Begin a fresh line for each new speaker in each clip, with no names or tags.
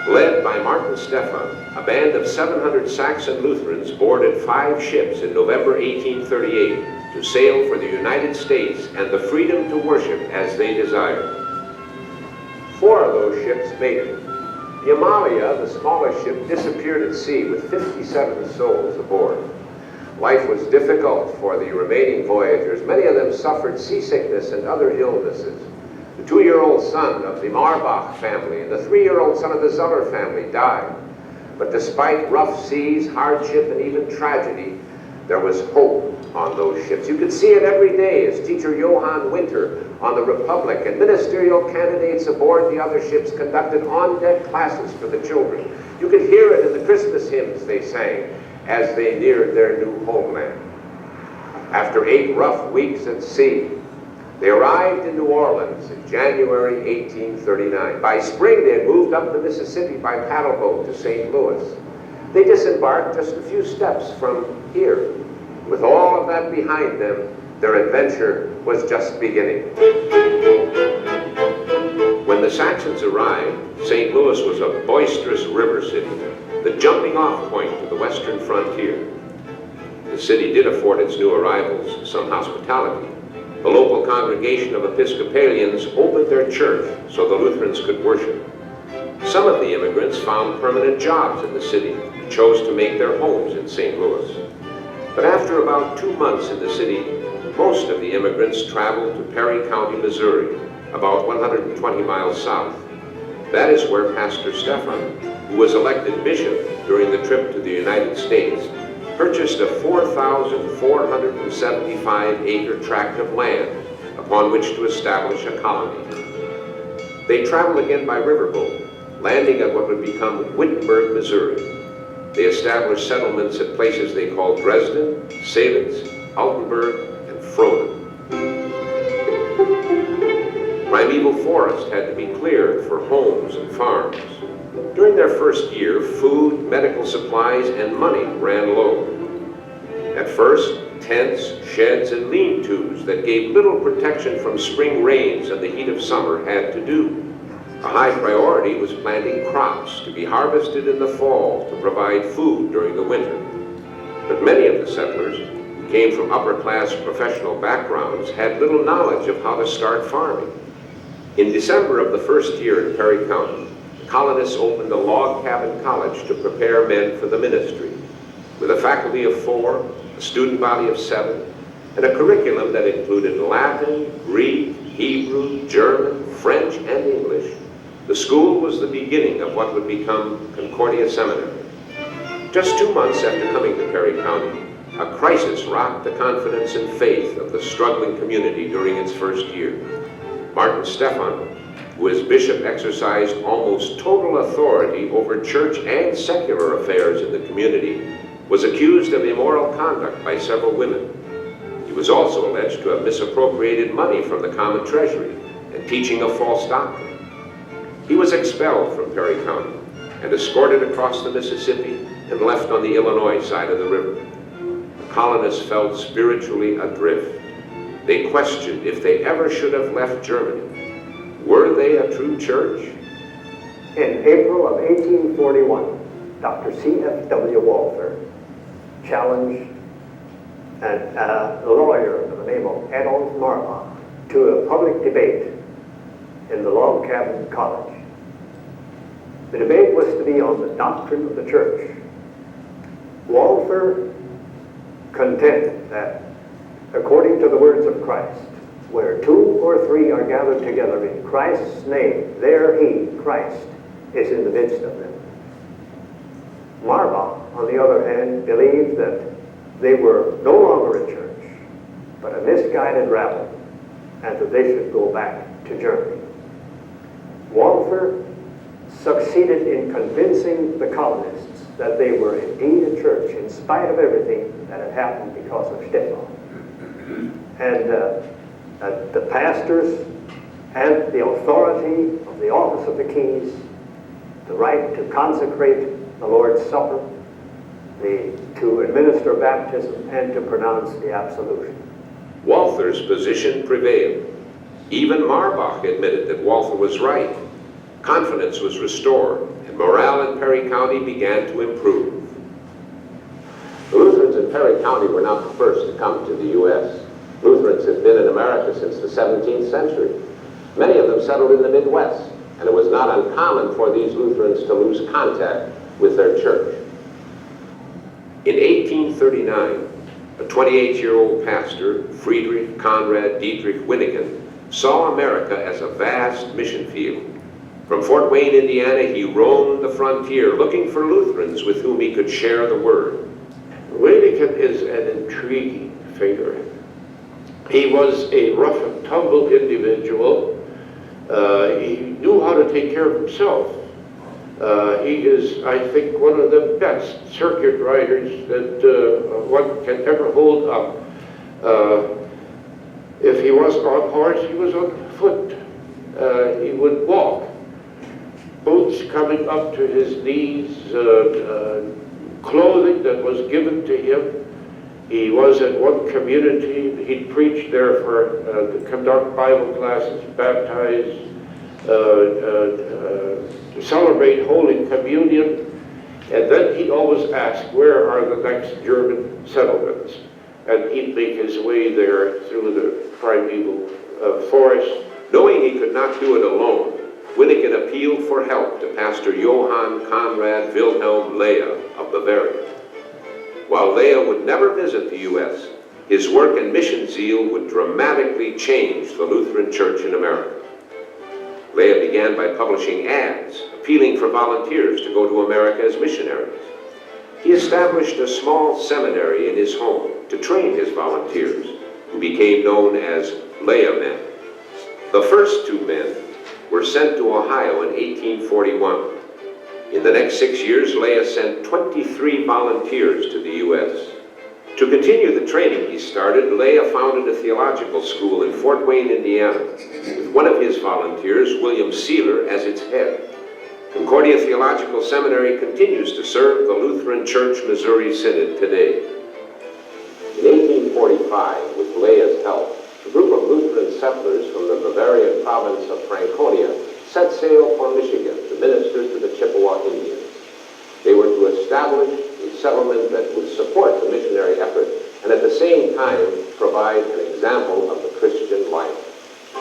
Led by Martin Stephan, a band of 700 Saxon Lutherans boarded 5 ships in November 1838 to sail for the United States and the freedom to worship as they desired. 4 of those ships made it. The Amalia, the smallest ship, disappeared at sea with 57 souls aboard. Life was difficult for the remaining voyagers. Many of them suffered seasickness and other illnesses. The 2-year-old son of the Marbach family and the 3-year-old son of the Zeller family died. But despite rough seas, hardship, and even tragedy, there was hope on those ships. You could see it every day as teacher Johann Winter on the Republic and ministerial candidates aboard the other ships conducted on-deck classes for the children. You could hear it in the Christmas hymns they sang as they neared their new homeland. After 8 rough weeks at sea, they arrived in New Orleans in January 1839. By spring, they had moved up the Mississippi by paddle boat to St. Louis. They disembarked just a few steps from here. With all of that behind them, their adventure was just beginning. When the Saxons arrived, St. Louis was a boisterous river city, the jumping-off point to the western frontier. The city did afford its new arrivals some hospitality. The local congregation of Episcopalians opened their church so the Lutherans could worship. Some of the immigrants found permanent jobs in the city and chose to make their homes in St. Louis. But after about 2 months in the city, most of the immigrants traveled to Perry County, Missouri, about 120 miles south. That is where Pastor Stephan, who was elected bishop during the trip to the United States, purchased a 4,475-acre tract of land upon which to establish a colony. They traveled again by riverboat, landing at what would become Wittenberg, Missouri. They established settlements at places they called Dresden, Savitz, Altenburg, and Froden. Primeval forest had to be cleared for homes and farms. During their first year, food, medical supplies, and money ran low. At first, tents, sheds, and lean-tos that gave little protection from spring rains and the heat of summer had to do. A high priority was planting crops to be harvested in the fall to provide food during the winter. But many of the settlers, who came from upper-class professional backgrounds, had little knowledge of how to start farming. In December of the first year in Perry County, the colonists opened a log cabin college to prepare men for the ministry. With a faculty of 4, a student body of 7, and a curriculum that included Latin, Greek, Hebrew, German, French, and English, the school was the beginning of what would become Concordia Seminary. Just 2 months after coming to Perry County, a crisis rocked the confidence and faith of the struggling community during its first year. Martin Stephan, who as bishop exercised almost total authority over church and secular affairs in the community, was accused of immoral conduct by several women. He was also alleged to have misappropriated money from the common treasury and teaching a false doctrine. He was expelled from Perry County and escorted across the Mississippi and left on the Illinois side of the river. The colonists felt spiritually adrift. They questioned if they ever should have left Germany. Were they a true church?
In April of 1841, Dr. C.F.W. Walther challenged a lawyer by the name of Adolf Marbach to a public debate in the log cabin college. The debate was to be on the doctrine of the church. Walther contended that, according to the words of Christ, where 2 or 3 are gathered together in Christ's name, there he, Christ, is in the midst of them. Marbach, on the other hand, believed that they were no longer a church, but a misguided rabble, and that they should go back to Germany. Walther succeeded in convincing the colonists that they were indeed a church, in spite of everything that had happened because of Stephan. And the pastors had the authority of the office of the keys, the right to consecrate the Lord's Supper, to administer baptism, and to pronounce the absolution.
Walther's position prevailed. Even Marbach admitted that Walther was right. Confidence was restored, and morale in Perry County began to improve. The Lutherans in Perry County were not the first to come to the U.S. Lutherans had been in America since the 17th century. Many of them settled in the Midwest, and it was not uncommon for these Lutherans to lose contact with their church. In 1839, a 28-year-old pastor, Friedrich Conrad Dietrich Winnigan, saw America as a vast mission field. From Fort Wayne, Indiana, he roamed the frontier looking for Lutherans with whom he could share the word.
Winnigan is an intriguing figure. He was a rough and tumble individual. He knew how to take care of himself. He is, I think, one of the best circuit riders that one can ever hold up. If he wasn't on horse, he was on foot. He would walk, boots coming up to his knees, clothing that was given to him. He was at one community, he preached there to conduct Bible classes, baptize, to celebrate Holy Communion, and then he always asked, where are the next German settlements? And he'd make his way there through the primeval forest.
Knowing he could not do it alone, Winnigan appealed for help to Pastor Johann Conrad Wilhelm Leah of Bavaria. While Leah would never visit the U.S., his work and mission zeal would dramatically change the Lutheran Church in America. Leah began by publishing ads, appealing for volunteers to go to America as missionaries. He established a small seminary in his home to train his volunteers, who became known as Leah men. The first two men were sent to Ohio in 1841. In the next 6 years, Leah sent 23 volunteers to the U.S. To continue the training he started, Leah founded a theological school in Fort Wayne, Indiana, with one of his volunteers, William Sealer, as its head. Concordia Theological Seminary continues to serve the Lutheran Church Missouri Synod today. In 1845, with Leah's help, a group of Lutheran settlers from the Bavarian province of Franconia set sail for Michigan to minister to the Chippewa Indians. They were to establish a settlement that would support the missionary effort and at the same time provide an example of the Christian life.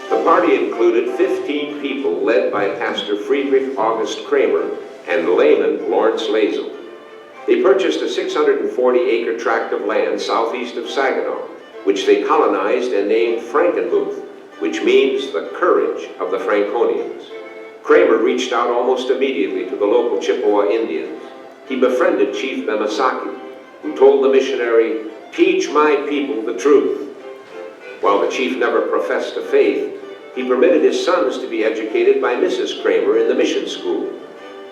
The party included 15 people led by Pastor Friedrich August Kramer and layman Lawrence Lazel. They purchased a 640-acre tract of land southeast of Saginaw, which they colonized and named Frankenmuth, which means the courage of the Franconians. Kramer reached out almost immediately to the local Chippewa Indians. He befriended Chief Bemasaki, who told the missionary, "Teach my people the truth." While the chief never professed a faith, he permitted his sons to be educated by Mrs. Kramer in the mission school.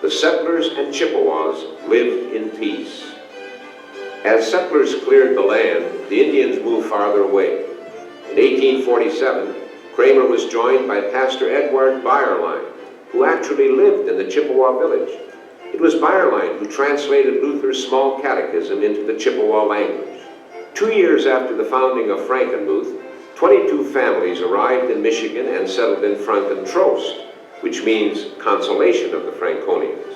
The settlers and Chippewas lived in peace. As settlers cleared the land, the Indians moved farther away. In 1847, Kramer was joined by Pastor Edward Byerline, who actually lived in the Chippewa village. It was Byerline who translated Luther's small catechism into the Chippewa language. 2 years after the founding of Frankenmuth, 22 families arrived in Michigan and settled in Frankentrost, which means consolation of the Franconians.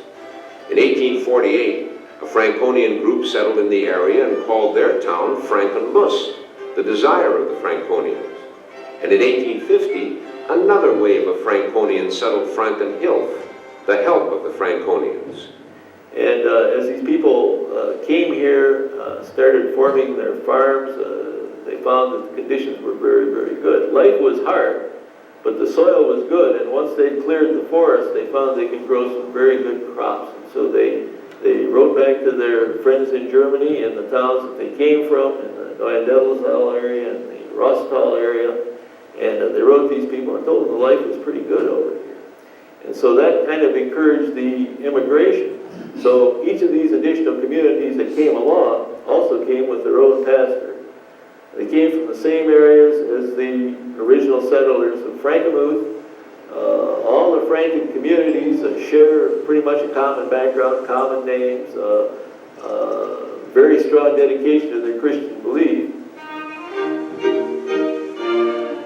In 1848, a Franconian group settled in the area and called their town Frankenmus, the desire of the Franconians. And in 1850, another wave of Franconians settled Frankenhilf, the help of the Franconians.
And as these people came here, started forming their farms, they found that the conditions were very, very good. Life was hard, but the soil was good, and once they cleared the forest, they found they could grow some very good crops. And so they wrote back to their friends in Germany and the towns that they came from, in the Neuendettelstal area and the Rostal area, and they wrote these people and told them the life was pretty good over here. And so that kind of encouraged the immigration. So each of these additional communities that came along also came with their own pastor. They came from the same areas as the original settlers of Frankenmuth. All the Franken communities share pretty much a common background, common names, very strong dedication to their Christian belief.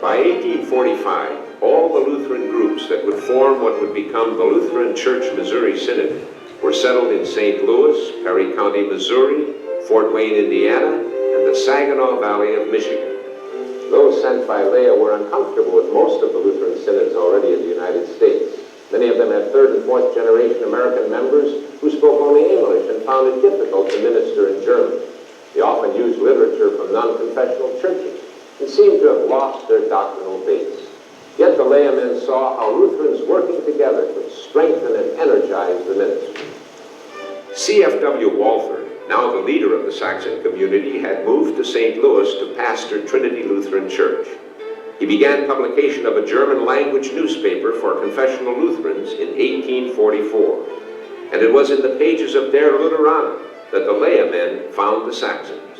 By 1845, all the Lutheran groups that would form what would become the Lutheran Church Missouri Synod were settled in St. Louis, Perry County, Missouri, Fort Wayne, Indiana, and the Saginaw Valley of Michigan. Those sent by Leah were uncomfortable with most of the Lutheran synods already in the United States. Many of them had third and fourth generation American members who spoke only English and found it difficult to minister in German. They often used literature from non-confessional churches and seemed to have lost their doctrinal base. Yet the Leah men saw how Lutherans working together could strengthen and energize the ministry. C.F.W. Walther, now the leader of the Saxon community, had moved to St. Louis to pastor Trinity Lutheran Church. He began publication of a German-language newspaper for confessional Lutherans in 1844, and it was in the pages of Der Lutheraner that the Leah men found the Saxons.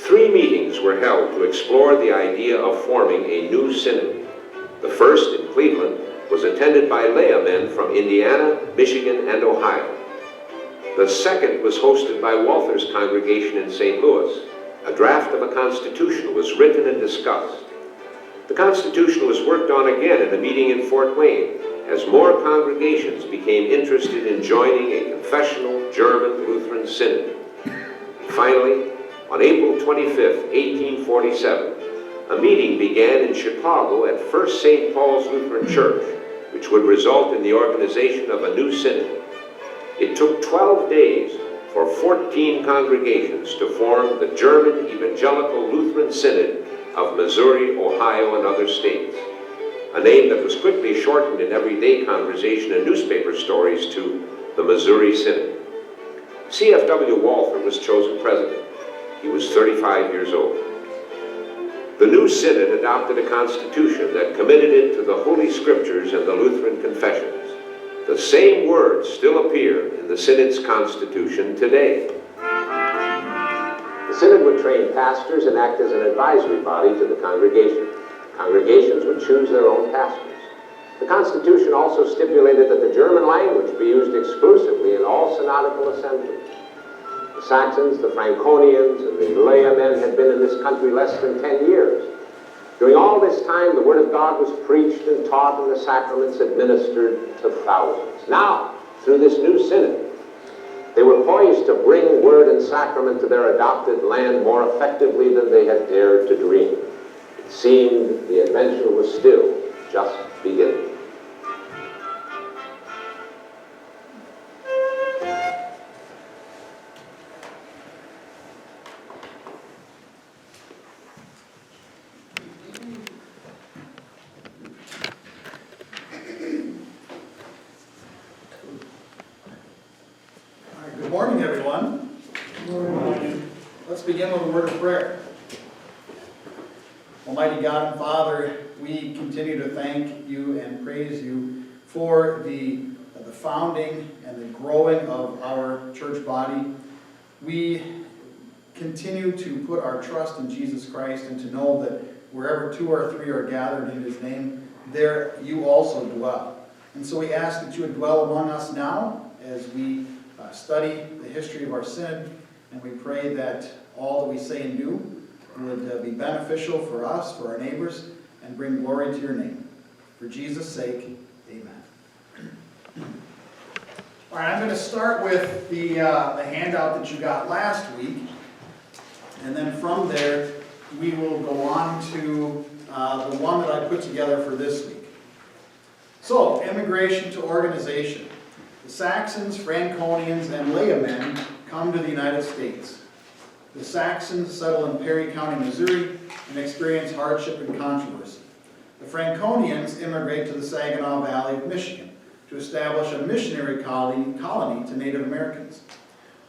3 meetings were held to explore the idea of forming a new synod. The first, in Cleveland, was attended by Leah men from Indiana, Michigan, and Ohio. The second was hosted by Walther's congregation in St. Louis. A draft of a constitution was written and discussed. The constitution was worked on again in a meeting in Fort Wayne, as more congregations became interested in joining a confessional German Lutheran synod. Finally, on April 25, 1847, a meeting began in Chicago at First St. Paul's Lutheran Church, which would result in the organization of a new synod. It took 12 days for 14 congregations to form the German Evangelical Lutheran Synod of Missouri, Ohio, and other states, a name that was quickly shortened in everyday conversation and newspaper stories to the Missouri Synod. C.F.W. Walther was chosen president. He was 35 years old. The new synod adopted a constitution that committed it to the Holy Scriptures and the Lutheran confessions. The same words still appear in the synod's constitution today. The synod would train pastors and act as an advisory body to the congregation. Congregations would choose their own pastors. The constitution also stipulated that the German language be used exclusively in all synodical assemblies. The Saxons, the Franconians, and the Leah men had been in this country less than 10 years. During all this time, the Word of God was preached and taught and the sacraments administered to thousands. Now, through this new synod, they were poised to bring Word and sacrament to their adopted land more effectively than they had dared to dream. It seemed the adventure was still just beginning.
Good morning, everyone. Good morning. Let's begin with a word of prayer. Almighty God and Father, we continue to thank you and praise you for the founding and the growing of our church body. We continue to put our trust in Jesus Christ and to know that wherever 2 or 3 are gathered in his name, there you also dwell. And so we ask that you would dwell among us now as we study the history of our synod, and we pray that all that we say and do would be beneficial for us, for our neighbors, and bring glory to your name. For Jesus' sake, amen. All right, I'm going to start with the handout that you got last week, and then from there we will go on to the one that I put together for this week. So, immigration to organization. The Saxons, Franconians, and Leah men come to the United States. The Saxons settle in Perry County, Missouri, and experience hardship and controversy. The Franconians immigrate to the Saginaw Valley of Michigan to establish a missionary colony to Native Americans.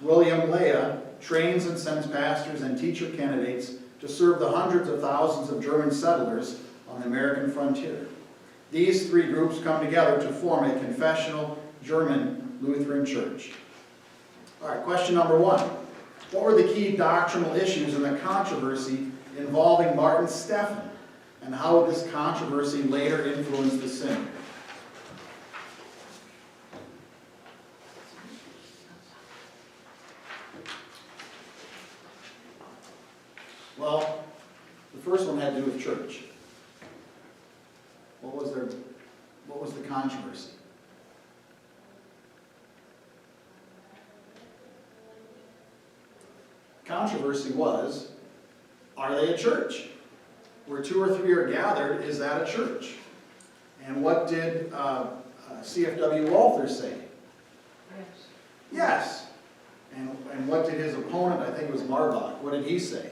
William Leah trains and sends pastors and teacher candidates to serve the hundreds of thousands of German settlers on the American frontier. These 3 groups come together to form a confessional German Lutheran Church. All right, question number 1. What were the key doctrinal issues in the controversy involving Martin Stephan, and how would this controversy later influence the synod? Well, the first one had to do with church. What was controversy was, are they a church? Where 2 or 3 are gathered, is that a church? And what did CFW Walther say?
Yes.
Yes. And what did his opponent, I think it was Marbach, what did he say?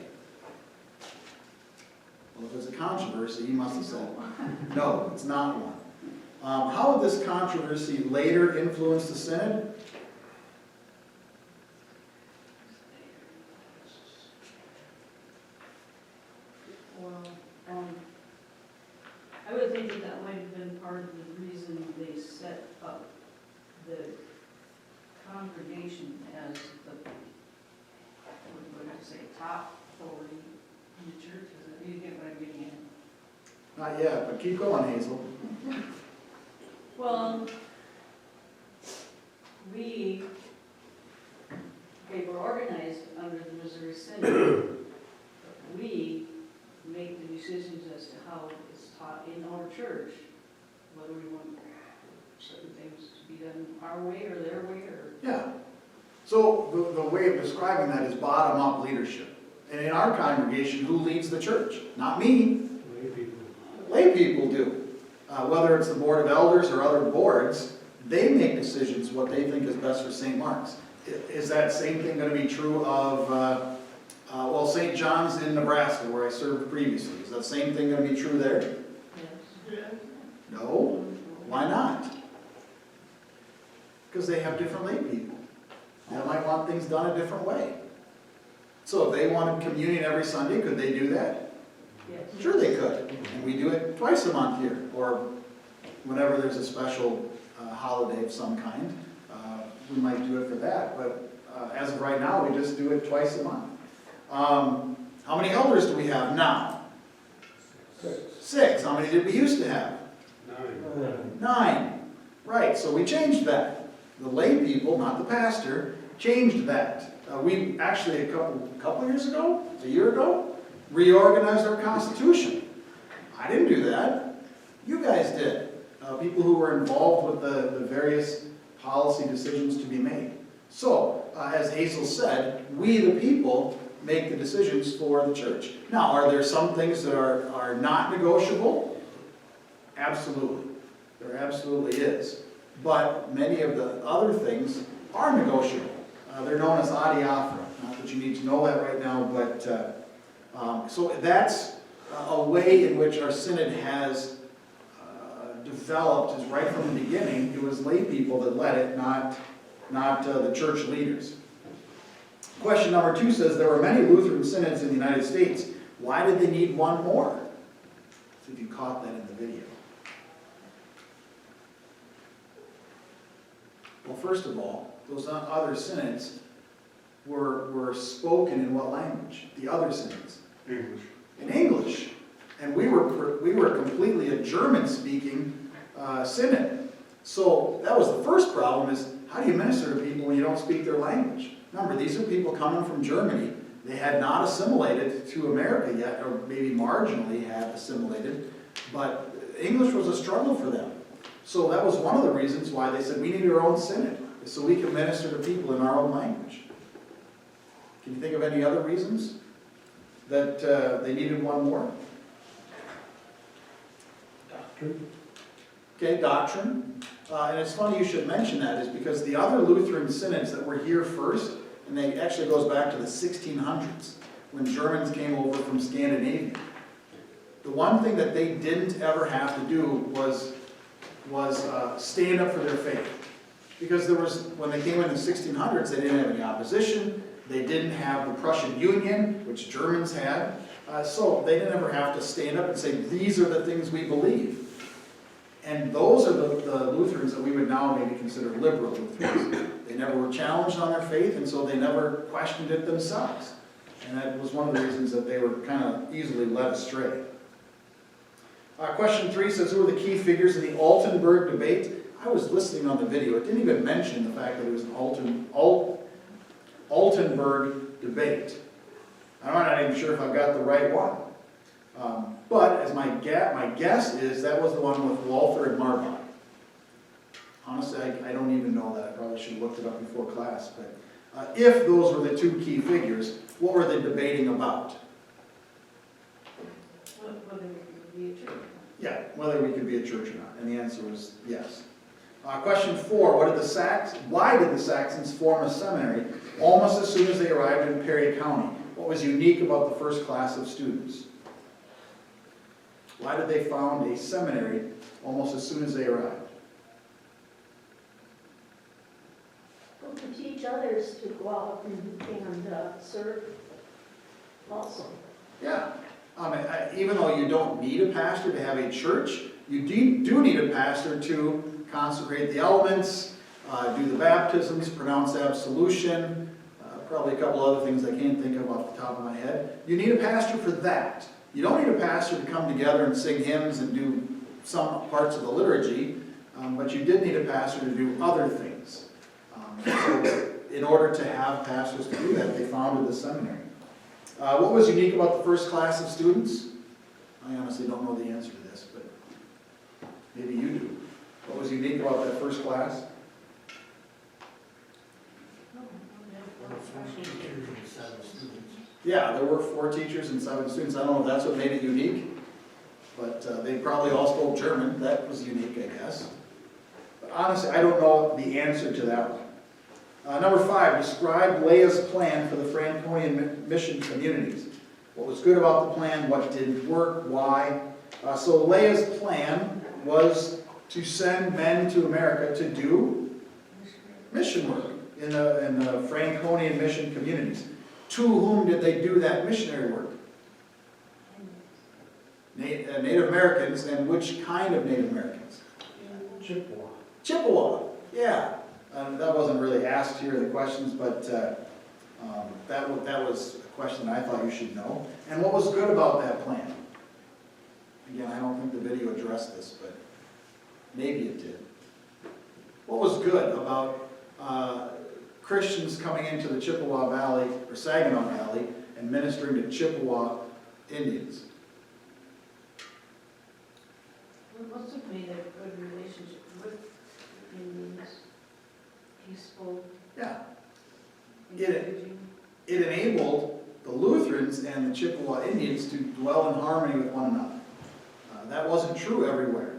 Well, if it's a controversy, he must have said, no, it's not one. How would this controversy later influence the synod?
Well, I would think that that might have been part of the reason they set up the congregation as the, what would I say, top authority in the church. You get what I'm getting at?
Not yet, but keep going, Hazel.
Well, we were organized under the Missouri Synod. We make the decisions as to how it's taught in our church, whether we want certain things to be done our way or their way or.
Yeah. So the way of describing that is bottom-up leadership. And in our congregation, who leads the church? Not me. Lay people do. Whether it's the board of elders or other boards, they make decisions what they think is best for St. Mark's. Is that same thing going to be true of, well, St. John's in Nebraska, where I served previously? Is that same thing going to be true there?
Yes.
No. Why not? Because they have different lay people. They might want things done a different way. So if they wanted communion every Sunday, could they do that?
Yes.
Sure they could. And we do it twice a month here, or whenever there's a special holiday of some kind, we might do it for that. But as of right now, we just do it twice a month. How many elders do we have now? 6. How many did we used to have? 9. Right, so we changed that. The lay people, not the pastor, changed that. We actually, a couple years ago, a year ago, reorganized our Constitution. I didn't do that. You guys did. People who were involved with the various policy decisions to be made. So, as Hazel said, we the people make the decisions for the church. Now, are there some things that are not negotiable? Absolutely. There absolutely is. But many of the other things are negotiable. They're known as adiaphora. Not that you need to know that right now, but so that's a way in which our synod has developed, is right from the beginning. It was lay people that led it, not the church leaders. Question number 2 says, there were many Lutheran synods in the United States. Why did they need one more? See if you caught that in the video. Well, first of all, those other synods were spoken in what language? The other synods?
English.
In English. And we were completely a German-speaking synod. So that was the first problem, is how do you minister to people when you don't speak their language? Remember, these are people coming from Germany. They had not assimilated to America yet, or maybe marginally had assimilated, but English was a struggle for them. So that was one of the reasons why they said we need our own synod, so we can minister to people in our own language. Can you think of any other reasons that they needed one more?
Doctrine.
Okay, doctrine. And it's funny you should mention that, is because the other Lutheran synods that were here first, and they actually goes back to the 1600s, when Germans came over from Scandinavia. The one thing that they didn't ever have to do was stand up for their faith. Because when they came in the 1600s, they didn't have any opposition. They didn't have the Prussian Union, which Germans had. So they didn't ever have to stand up and say, these are the things we believe. And those are the Lutherans that we would now maybe consider liberal Lutherans. They never were challenged on their faith, and so they never questioned it themselves. And that was one of the reasons that they were kind of easily led astray. Question 3 says, who are the key figures in the Altenburg debate? I was listening on the video. It didn't even mention the fact that it was an Altenburg debate. I'm not even sure if I've got the right one. But as my guess is that was the one with Walther and Marbach. Honestly, I don't even know that. I probably should have looked it up before class. But If those were the two key figures, what were they debating about?
Whether we could be a church.
Yeah, whether we could be a church or not, and the answer was yes. Question 4, why did the Saxons form a seminary almost as soon as they arrived in Perry County? What was unique about the first class of students? Why did they found a seminary almost as soon as they arrived?
Well, to teach others to go out and serve also.
Yeah, even though you don't need a pastor to have a church, you do need a pastor to consecrate the elements, do the baptisms, pronounce absolution, probably a couple other things I can't think of off the top of my head. You need a pastor for that. You don't need a pastor to come together and sing hymns and do some parts of the liturgy, but you did need a pastor to do other things. So in order to have pastors to do that, they founded the seminary. What was unique about the first class of students? I honestly don't know the answer to this, but maybe you do. What was unique about that first class? Yeah, there were 4 teachers and 7 students. I don't know if that's what made it unique, but they probably all spoke German. That was unique, I guess. But honestly, I don't know the answer to that one. Number 5, describe Leia's plan for the Franconian mission communities. What was good about the plan, what didn't work, why. So Leia's plan was to send men to America to do mission work in the Franconian mission communities. To whom did they do that missionary work? Native Americans, and which kind of Native Americans?
Chippewa.
Chippewa, yeah. That wasn't really asked here in the questions, but that was a question I thought you should know. And what was good about that plan? Again, I don't think the video addressed this, but maybe it did. What was good about Christians coming into the Chippewa Valley, or Saginaw Valley, and ministering to Chippewa Indians?
We must have made a good relationship with Indians, peaceful,
Yeah.
encouraging.
It enabled the Lutherans and the Chippewa Indians to dwell in harmony with one another. That wasn't true everywhere.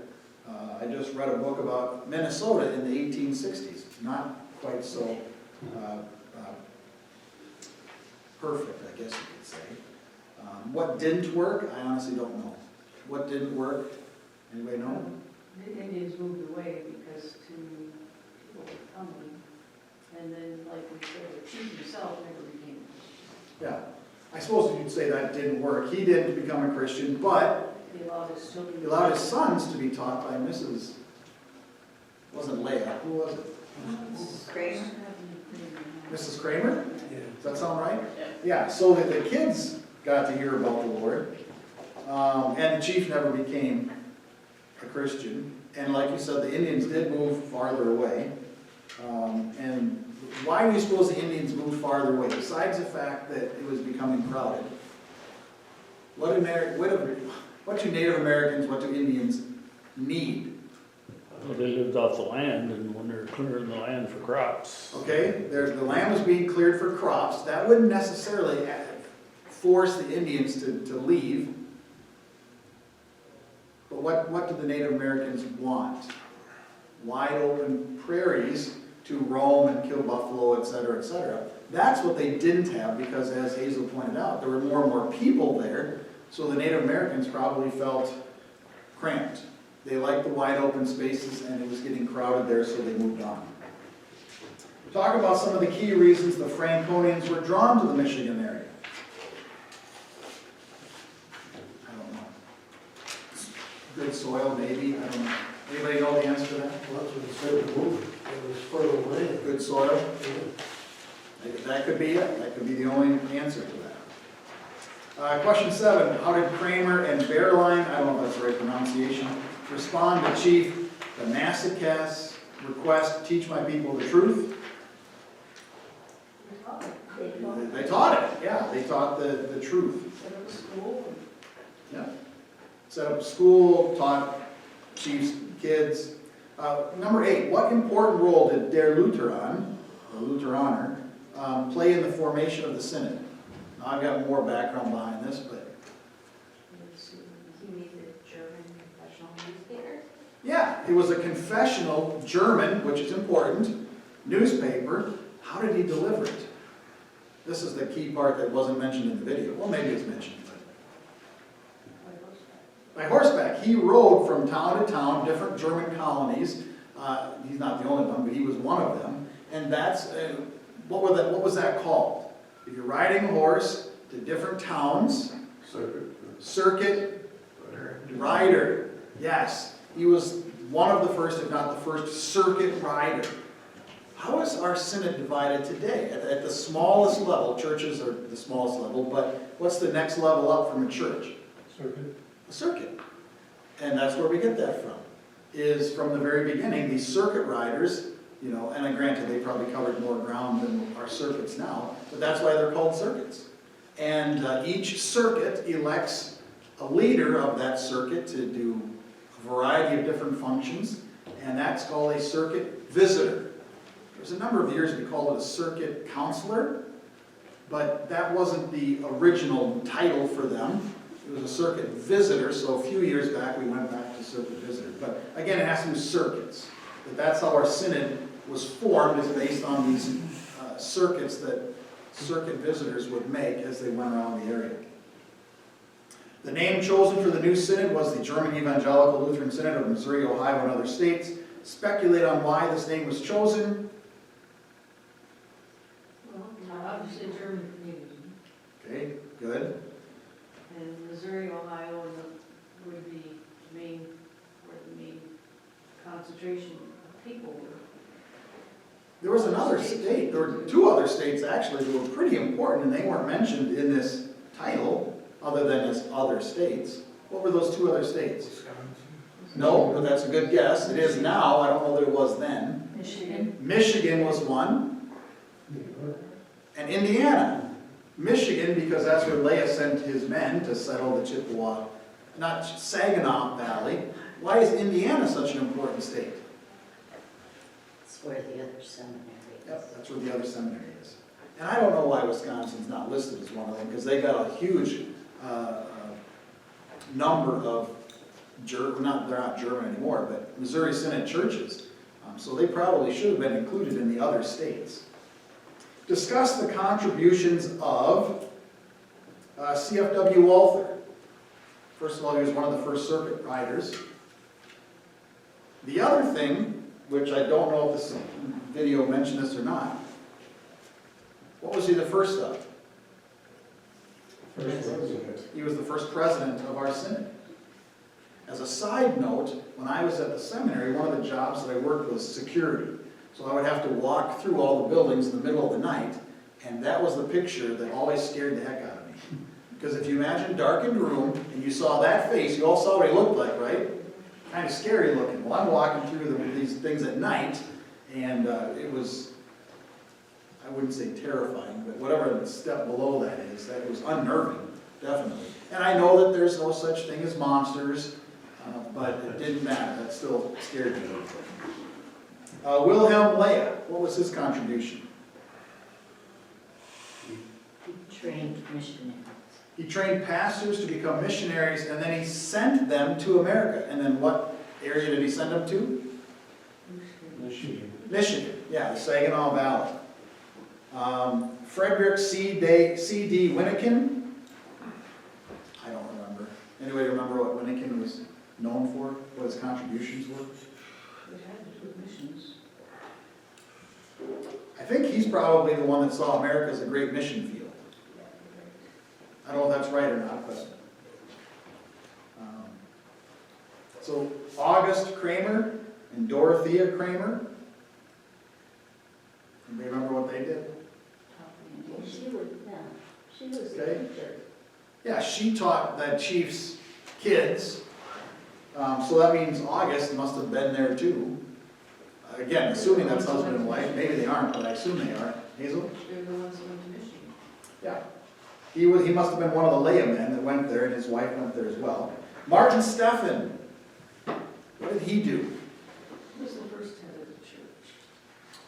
I just read a book about Minnesota in the 1860s. Not quite so perfect, I guess you could say. What didn't work, I honestly don't know. What didn't work, anybody know?
The Indians moved away because too many people were coming. And then, like we said, the chief himself never became a
Yeah, I suppose you'd say that didn't work. He didn't become a Christian, but
Christian. He allowed his children.
he allowed his sons to be taught by Mrs. Wasn't Leia, who was it?
Kramer.
Mrs. Kramer?
Yeah.
Does that sound right? Yeah, so that the kids got to hear about the Lord, and the chief never became a Christian. And like you said, the Indians did move farther away. And why do you suppose the Indians moved farther away, besides the fact that it was becoming crowded? What do Native Americans, what do Indians need?
Well, they lived off the land, and when they're clearing the land for crops.
Okay, the land was being cleared for crops. That wouldn't necessarily force the Indians to leave. But what did the Native Americans want? Wide open prairies to roam and kill buffalo, etc., etc. That's what they didn't have, because as Hazel pointed out, there were more and more people there, so the Native Americans probably felt cramped. They liked the wide open spaces, and it was getting crowded there, so they moved on. Talk about some of the key reasons the Franconians were drawn to the Michigan area. I don't know. Good soil, maybe, I don't know. Anybody know the answer to that?
Well, that's what it said to move. It was fertile land.
Good soil?
Yeah.
That could be it. That could be the only answer to that. Question 7. How did Kramer and Bearline, I don't know if that's the right pronunciation, respond to Chief Benassik's request to teach my people the truth? They taught it, yeah. They taught the truth.
Set up a school.
Yeah. Set up a school, taught Chief's kids. Number 8, what important role did Der Lutheran, or Lutheraner, play in the formation of the synod? Now, I've got more background behind this, but
He made the German confessional newspaper.
yeah, it was a confessional German, which is important, newspaper. How did he deliver it? This is the key part that wasn't mentioned in the video. Well, maybe it's mentioned, but by horseback. He rode from town to town, different German colonies. He's not the only one, but he was one of them. And that's, what was that called? If you're riding a horse to different towns, circuit rider. Yes, he was one of the first, if not the first, circuit rider. How is our synod divided today? At the smallest level, churches are the smallest level, but what's the next level up from a church?
Circuit.
A circuit. And that's where we get that from, is from the very beginning, these circuit riders, you know, and granted, they probably covered more ground than our circuits now, but that's why they're called circuits. And each circuit elects a leader of that circuit to do a variety of different functions, and that's called a circuit visitor. There's a number of years we called it a circuit counselor, but that wasn't the original title for them. It was a circuit visitor, so a few years back we went back to circuit visitor. But again, it has to do with circuits. But that's how our synod was formed, is based on these circuits that circuit visitors would make as they went around the area. The name chosen for the new synod was the German Evangelical Lutheran Synod of Missouri, Ohio, and other states. Speculate on why this name was chosen.
Well, obviously German community,
Okay, good.
and Missouri, Ohio would be where the main concentration of people were.
There was another state, there were two other states actually that were pretty important, and they weren't mentioned in this title, other than as other states. What were those two other states? No, but that's a good guess. It is now, I don't know that it was then.
Michigan.
Michigan was one, and Indiana. Michigan, because that's where Leah sent his men to settle the Chippewa, not Saginaw Valley. Why is Indiana such an important state?
It's where the other seminary is.
Yep, that's where the other seminary is. And I don't know why Wisconsin's not listed as one of them, because they got a huge number of, they're not German anymore, but Missouri Synod churches. So they probably should have been included in the other states. Discuss the contributions of CFW Walther. First of all, he was one of the first circuit riders. The other thing, which I don't know if this video mentioned this or not, what was he the first of?
First president.
He was the first president of our synod. As a side note, when I was at the seminary, one of the jobs that I worked was security. So I would have to walk through all the buildings in the middle of the night, and that was the picture that always scared the heck out of me. Because if you imagine darkened room, and you saw that face, you all saw what he looked like, right? Kind of scary looking. Well, I'm walking through these things at night, and it was, I wouldn't say terrifying, but whatever the step below that is, that was unnerving, definitely. And I know that there's no such thing as monsters, but it didn't matter. That still scared me a little bit. Wilhelm Leah, what was his contribution?
Trained missionaries.
He trained pastors to become missionaries, and then he sent them to America. And then what area did he send them to?
Michigan.
Michigan, yeah, the Saginaw Valley. Frederick C.D. Winnikin. I don't remember. Anybody remember what Winnikin was known for? What his contributions were?
It had to do with missions.
I think he's probably the one that saw America as a great mission field. I don't know if that's right or not, but. So August Kramer and Dorothea Kramer. Anybody remember what they did?
She was a
Okay.
teacher.
Yeah, she taught that chief's kids. So that means August must have been there too. Again, assuming that's husband and wife. Maybe they aren't, but I assume they are. Hazel?
They're the ones that went to Michigan.
Yeah. He must have been one of the Leah men that went there, and his wife went there as well. Martin Steffen. What did he do?
He was the first head of the church.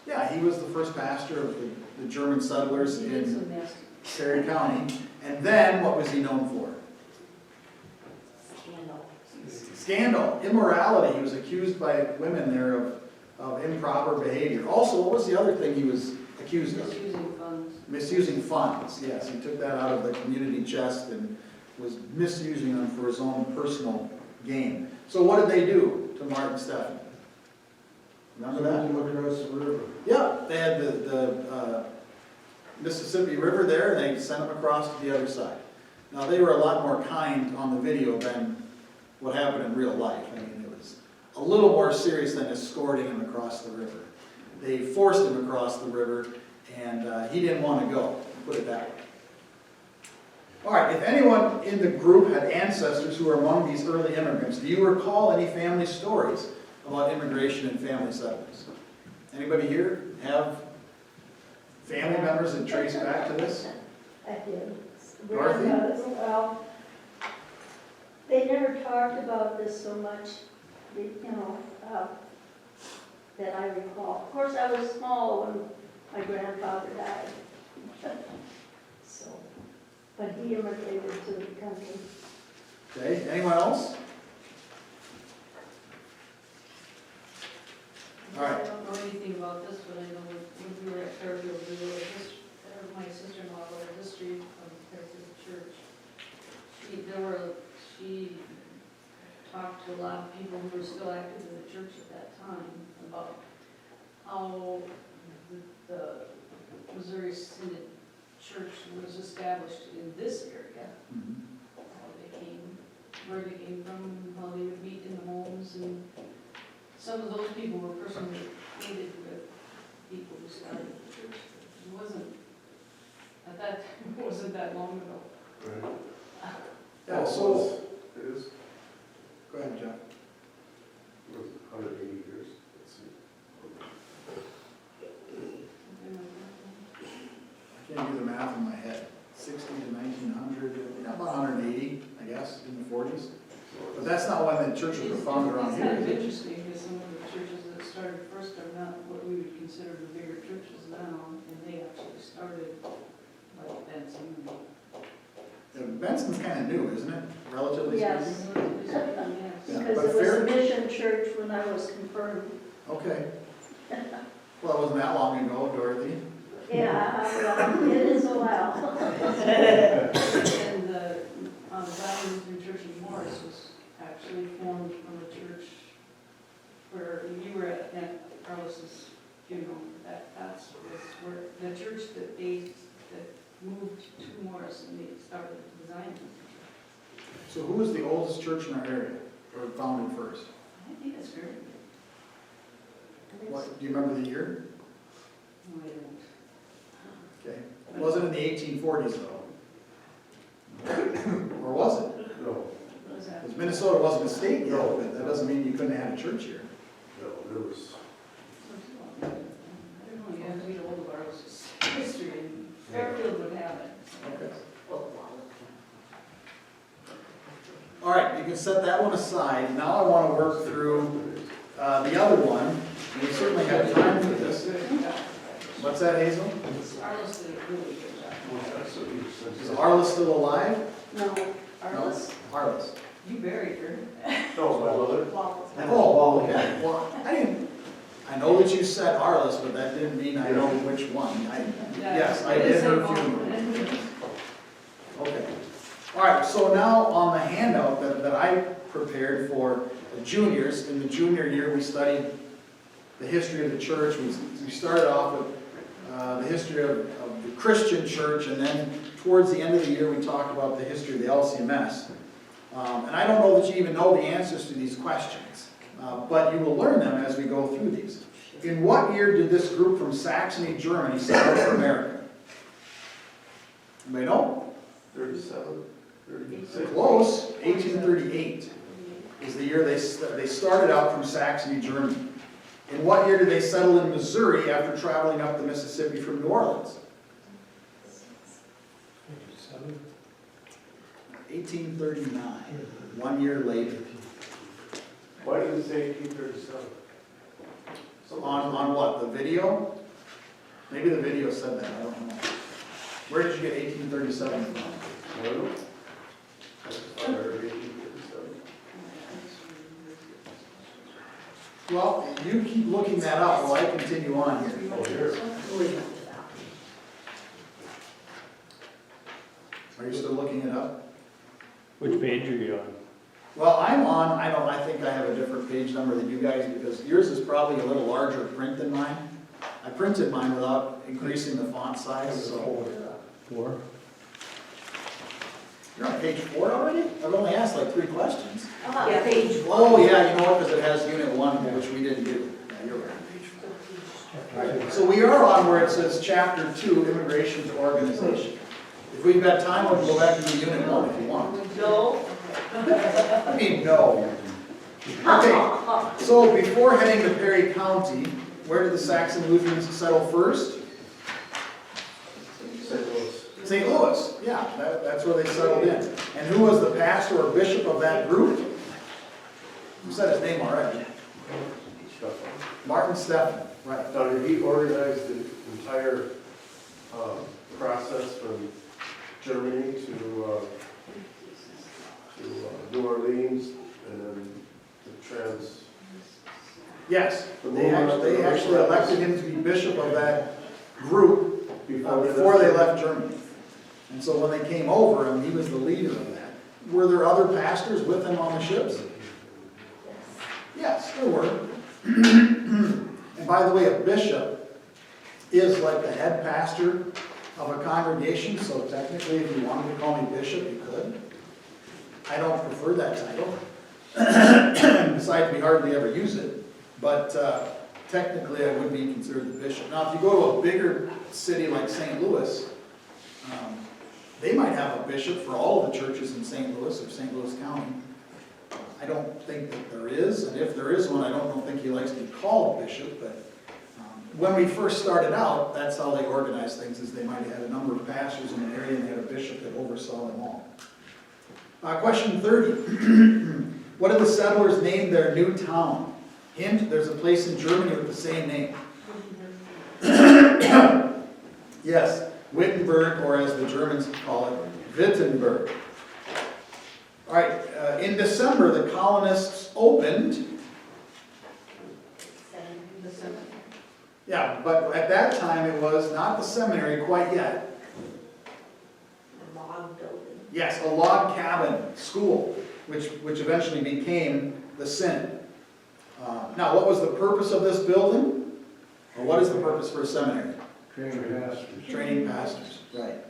Yeah, he was the first pastor of the German settlers
He did
in
some nasty.
Perry County. And then, what was he known for?
Scandal.
Scandal, immorality. He was accused by women there of improper behavior. Also, what was the other thing he was accused of?
Misusing funds.
Misusing funds, yes. He took that out of the community chest and was misusing them for his own personal gain. So what did they do to Martin Stephen? Remember that?
Look across the river.
Yeah, they had the Mississippi River there, and they sent him across to the other side. Now, they were a lot more kind on the video than what happened in real life. I mean, it was a little more serious than escorting him across the river. They forced him across the river, and he didn't want to go, put it that way. All right, if anyone in the group had ancestors who were among these early immigrants, do you recall any family stories about immigration and family settlers? Anybody here have family members that trace back to this?
I did.
Dorothy?
Well, they never talked about this so much, you know, that I recall. Of course, I was small when my grandfather died. So, but he immigrated to the country.
Okay, anyone else? All right.
I don't know anything about this, but I know when we were at Fairfield, we were my sister-in-law wrote a history of Fairfield Church. She talked to a lot of people who were still active in the church at that time about how the Missouri Synod Church was established in this area. How they came, where they came from, how they would meet in the homes, and some of those people were personally acquainted with people who started the church. It wasn't, at that, it wasn't that long ago.
Right.
Yeah, so,
It is,
go ahead, John.
it was 180 years, let's see.
I can't do the math in my head. 60 to 1900, yeah, about 180, I guess, in the 40s. But that's not when the churches were founded around
It's
here,
kind of
is it?
interesting because some of the churches that started first are not what we would consider the bigger churches now, and they actually started like Benson.
Yeah, Benson's kind of new, isn't it? Relatively
Yes.
speaking?
Yes.
Yeah,
Because
but
it was
fair-
a mission church when I was confirmed.
Okay. Well, it wasn't that long ago, Dorothy.
Yeah, well, it is a while.
And the Zion Lutheran Church in Morris was actually formed from a church where you were at Aunt Carlos's funeral. That's was where the church that moved to Morris and they started the Zion Lutheran Church.
So who was the oldest church in our area, or founded first?
I think it's very good.
What, do you remember the year?
No, I don't.
Okay. It wasn't in the 1840s, though. Or was it?
No,
What is that?
Because Minnesota wasn't a state yet,
No.
but that doesn't mean you couldn't have had a church here.
no, there was,
I don't know, you have to read old Barlow's history, and Fairfield would have it.
Okay.
Oh, wow.
All right, you can set that one aside. Now I want to work through the other one. We certainly have time for this. What's that, Hazel?
Arliss did a really good job.
that's what you
Is
said.
Arliss still alive?
No,
Arliss,
Arliss.
you buried her.
No, my mother.
Wow.
Oh, okay. Well, I know that you said Arliss, but that didn't mean I know which one. Yes, I did her funeral. Okay. All right, so now on the handout that I prepared for the juniors, in the junior year, we studied the history of the church. We started off with the history of the Christian church, and then towards the end of the year, we talked about the history of the LCMS. And I don't know that you even know the answers to these questions, but you will learn them as we go through these. In what year did this group from Saxony, Germany, set out for America? Anybody know?
37, 36.
Close. 1838 is the year they started out from Saxony, Germany. In what year did they settle in Missouri after traveling up the Mississippi from New Orleans? 1839, 1 year later.
Why did it say 1837?
On what, the video? Maybe the video said that, I don't know. Where did you get 1837 from?
I don't know. I just thought I heard 1857.
Well, you keep looking that up while I continue on here.
Oh, here.
We went to that.
Are you still looking it up?
Which page are you on?
Well, I'm on, I think I have a different page number than you guys, because yours is probably a little larger print than mine. I printed mine without increasing the font size, so.
4?
You're on page 4 already? I've only asked like 3 questions.
Yeah, page
Oh, yeah, you know what, because it has unit 1, which we didn't do. Yeah, you're right, page 4. So we are on where it says chapter 2, immigration to organization. If we've got time, we'll go back to unit 1 if you want.
No.
I mean, no. Okay, so before heading to Perry County, where did the Saxon Lutherans settle first?
St. Louis.
St. Louis, yeah, that's where they settled in. And who was the pastor or bishop of that group? You said his name already. Martin Stephan, right.
Now, did he organize the entire process from Germany to New Orleans and then the trans?
Yes, they actually elected him to be bishop of that group before they left Germany. And so when they came over, and he was the leader of that. Were there other pastors with him on the ships? Yes, there were. And by the way, a bishop is like the head pastor of a congregation, so technically if you wanted to call me bishop, you could. I don't prefer that title. Besides, we hardly ever use it. But technically, I would be considered the bishop. Now, if you go to a bigger city like St. Louis, they might have a bishop for all of the churches in St. Louis or St. Louis County. I don't think that there is, and if there is one, I don't think he likes to be called bishop, but when we first started out, that's how they organized things, is they might have had a number of pastors in an area and they had a bishop that oversaw them all. Question 30. What did the settlers name their new town? Hint, there's a place in Germany with the same name. Yes, Wittenberg, or as the Germans call it, Wittenberg. All right, in December, the colonists opened. Yeah, but at that time, it was not the seminary quite yet.
Log building.
Yes, a log cabin school, which eventually became the synod. Now, what was the purpose of this building? Or what is the purpose for a seminary?
Training pastors.
Training pastors, right.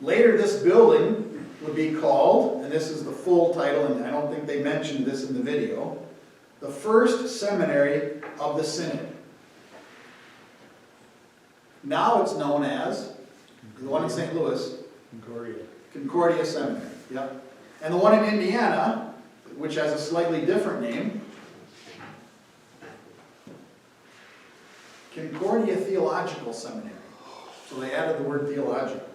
Later, this building would be called, and this is the full title, and I don't think they mentioned this in the video, the First Seminary of the Synod. Now it's known as, the one in St. Louis, Concordia Seminary, yep. And the one in Indiana, which has a slightly different name, Concordia Theological Seminary. So they added the word theological.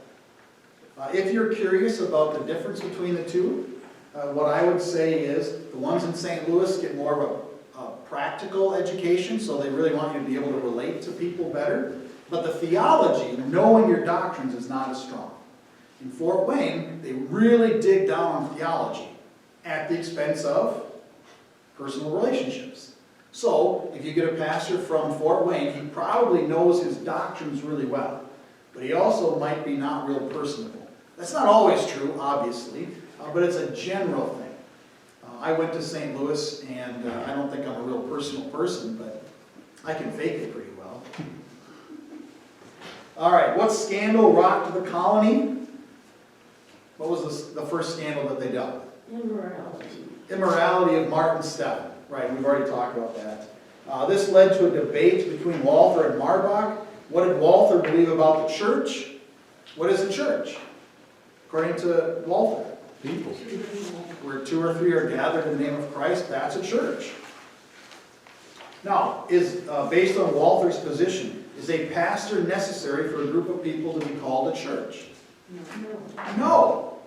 If you're curious about the difference between the two, what I would say is the ones in St. Louis get more of a practical education, so they really want you to be able to relate to people better. But the theology, knowing your doctrines, is not as strong. In Fort Wayne, they really dig down on theology at the expense of personal relationships. So, if you get a pastor from Fort Wayne, he probably knows his doctrines really well, but he also might be not real personable. That's not always true, obviously, but it's a general thing. I went to St. Louis, and I don't think I'm a real personal person, but I can fake it pretty well. All right, what scandal rocked the colony? What was the first scandal that they dealt with?
Immorality.
Immorality of Martin Stephan. Right, we've already talked about that. This led to a debate between Walther and Marbach. What did Walther believe about the church? What is a church? According to Walther.
People.
Where 2 or 3 are gathered in the name of Christ, that's a church. Now, based on Walther's position, is a pastor necessary for a group of people to be called a church? No.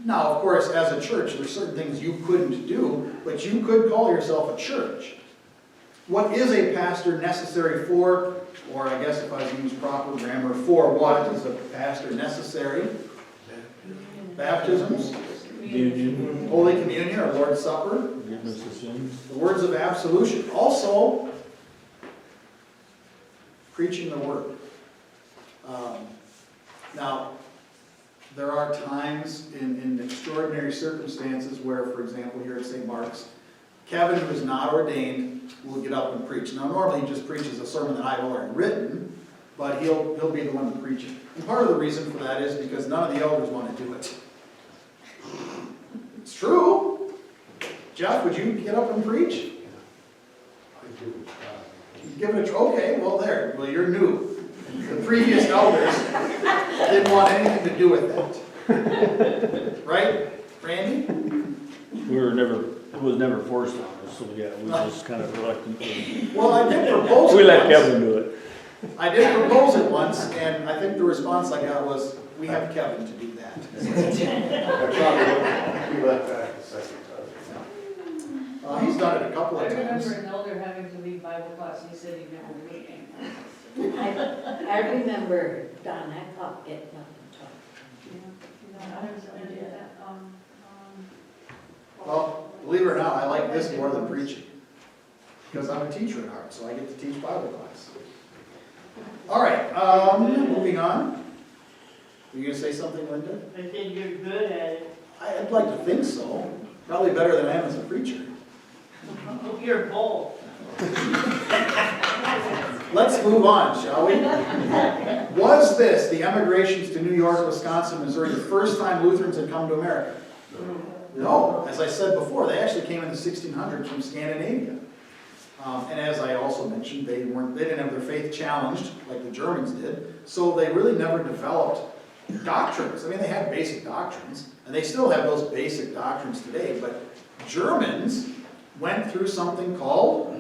Now, of course, as a church, there's certain things you couldn't do, but you could call yourself a church. What is a pastor necessary for? Or I guess if I use proper grammar, for what is a pastor necessary? Baptisms,
Union,
Holy Communion or Lord's Supper,
forgiveness of sins.
the words of absolution. Also, preaching the word. Now, there are times in extraordinary circumstances where, for example, here at St. Mark's, Kevin, who is not ordained, will get up and preach. Now, normally he just preaches a sermon that I've already written, but he'll be the one to preach it. And part of the reason for that is because none of the elders want to do it. It's true. Jeff, would you get up and preach?
I give it a try.
Give it a try. Okay, well there. Well, you're new. The previous elders didn't want anything to do with that. Right, Randy?
It was never forced on us, so yeah, we just kind of reluctantly.
Well, I did propose it
We let
once.
Kevin do it.
I did propose it once, and I think the response I got was, we have Kevin to do that.
I probably we left back the second time.
He's done it a couple
I
of times.
remember an elder having to leave Bible class, and he said he never would again.
I remember Don Eckhoff getting up and talking.
I did that.
Well, believe it or not, I like this more than preaching. Because I'm a teacher at heart, so I get to teach Bible class. All right, moving on. Were you going to say something, Linda?
I said you're good at it.
I'd like to think so. Probably better than I am as a preacher.
You're bold.
Let's move on, shall we? Was this, the emigrations to New York, Wisconsin, Missouri, the first time Lutherans had come to America? No. As I said before, they actually came in the 1600s from Scandinavia. And as I also mentioned, they didn't have their faith challenged like the Germans did, so they really never developed doctrines. I mean, they had basic doctrines, and they still have those basic doctrines today, but Germans went through something called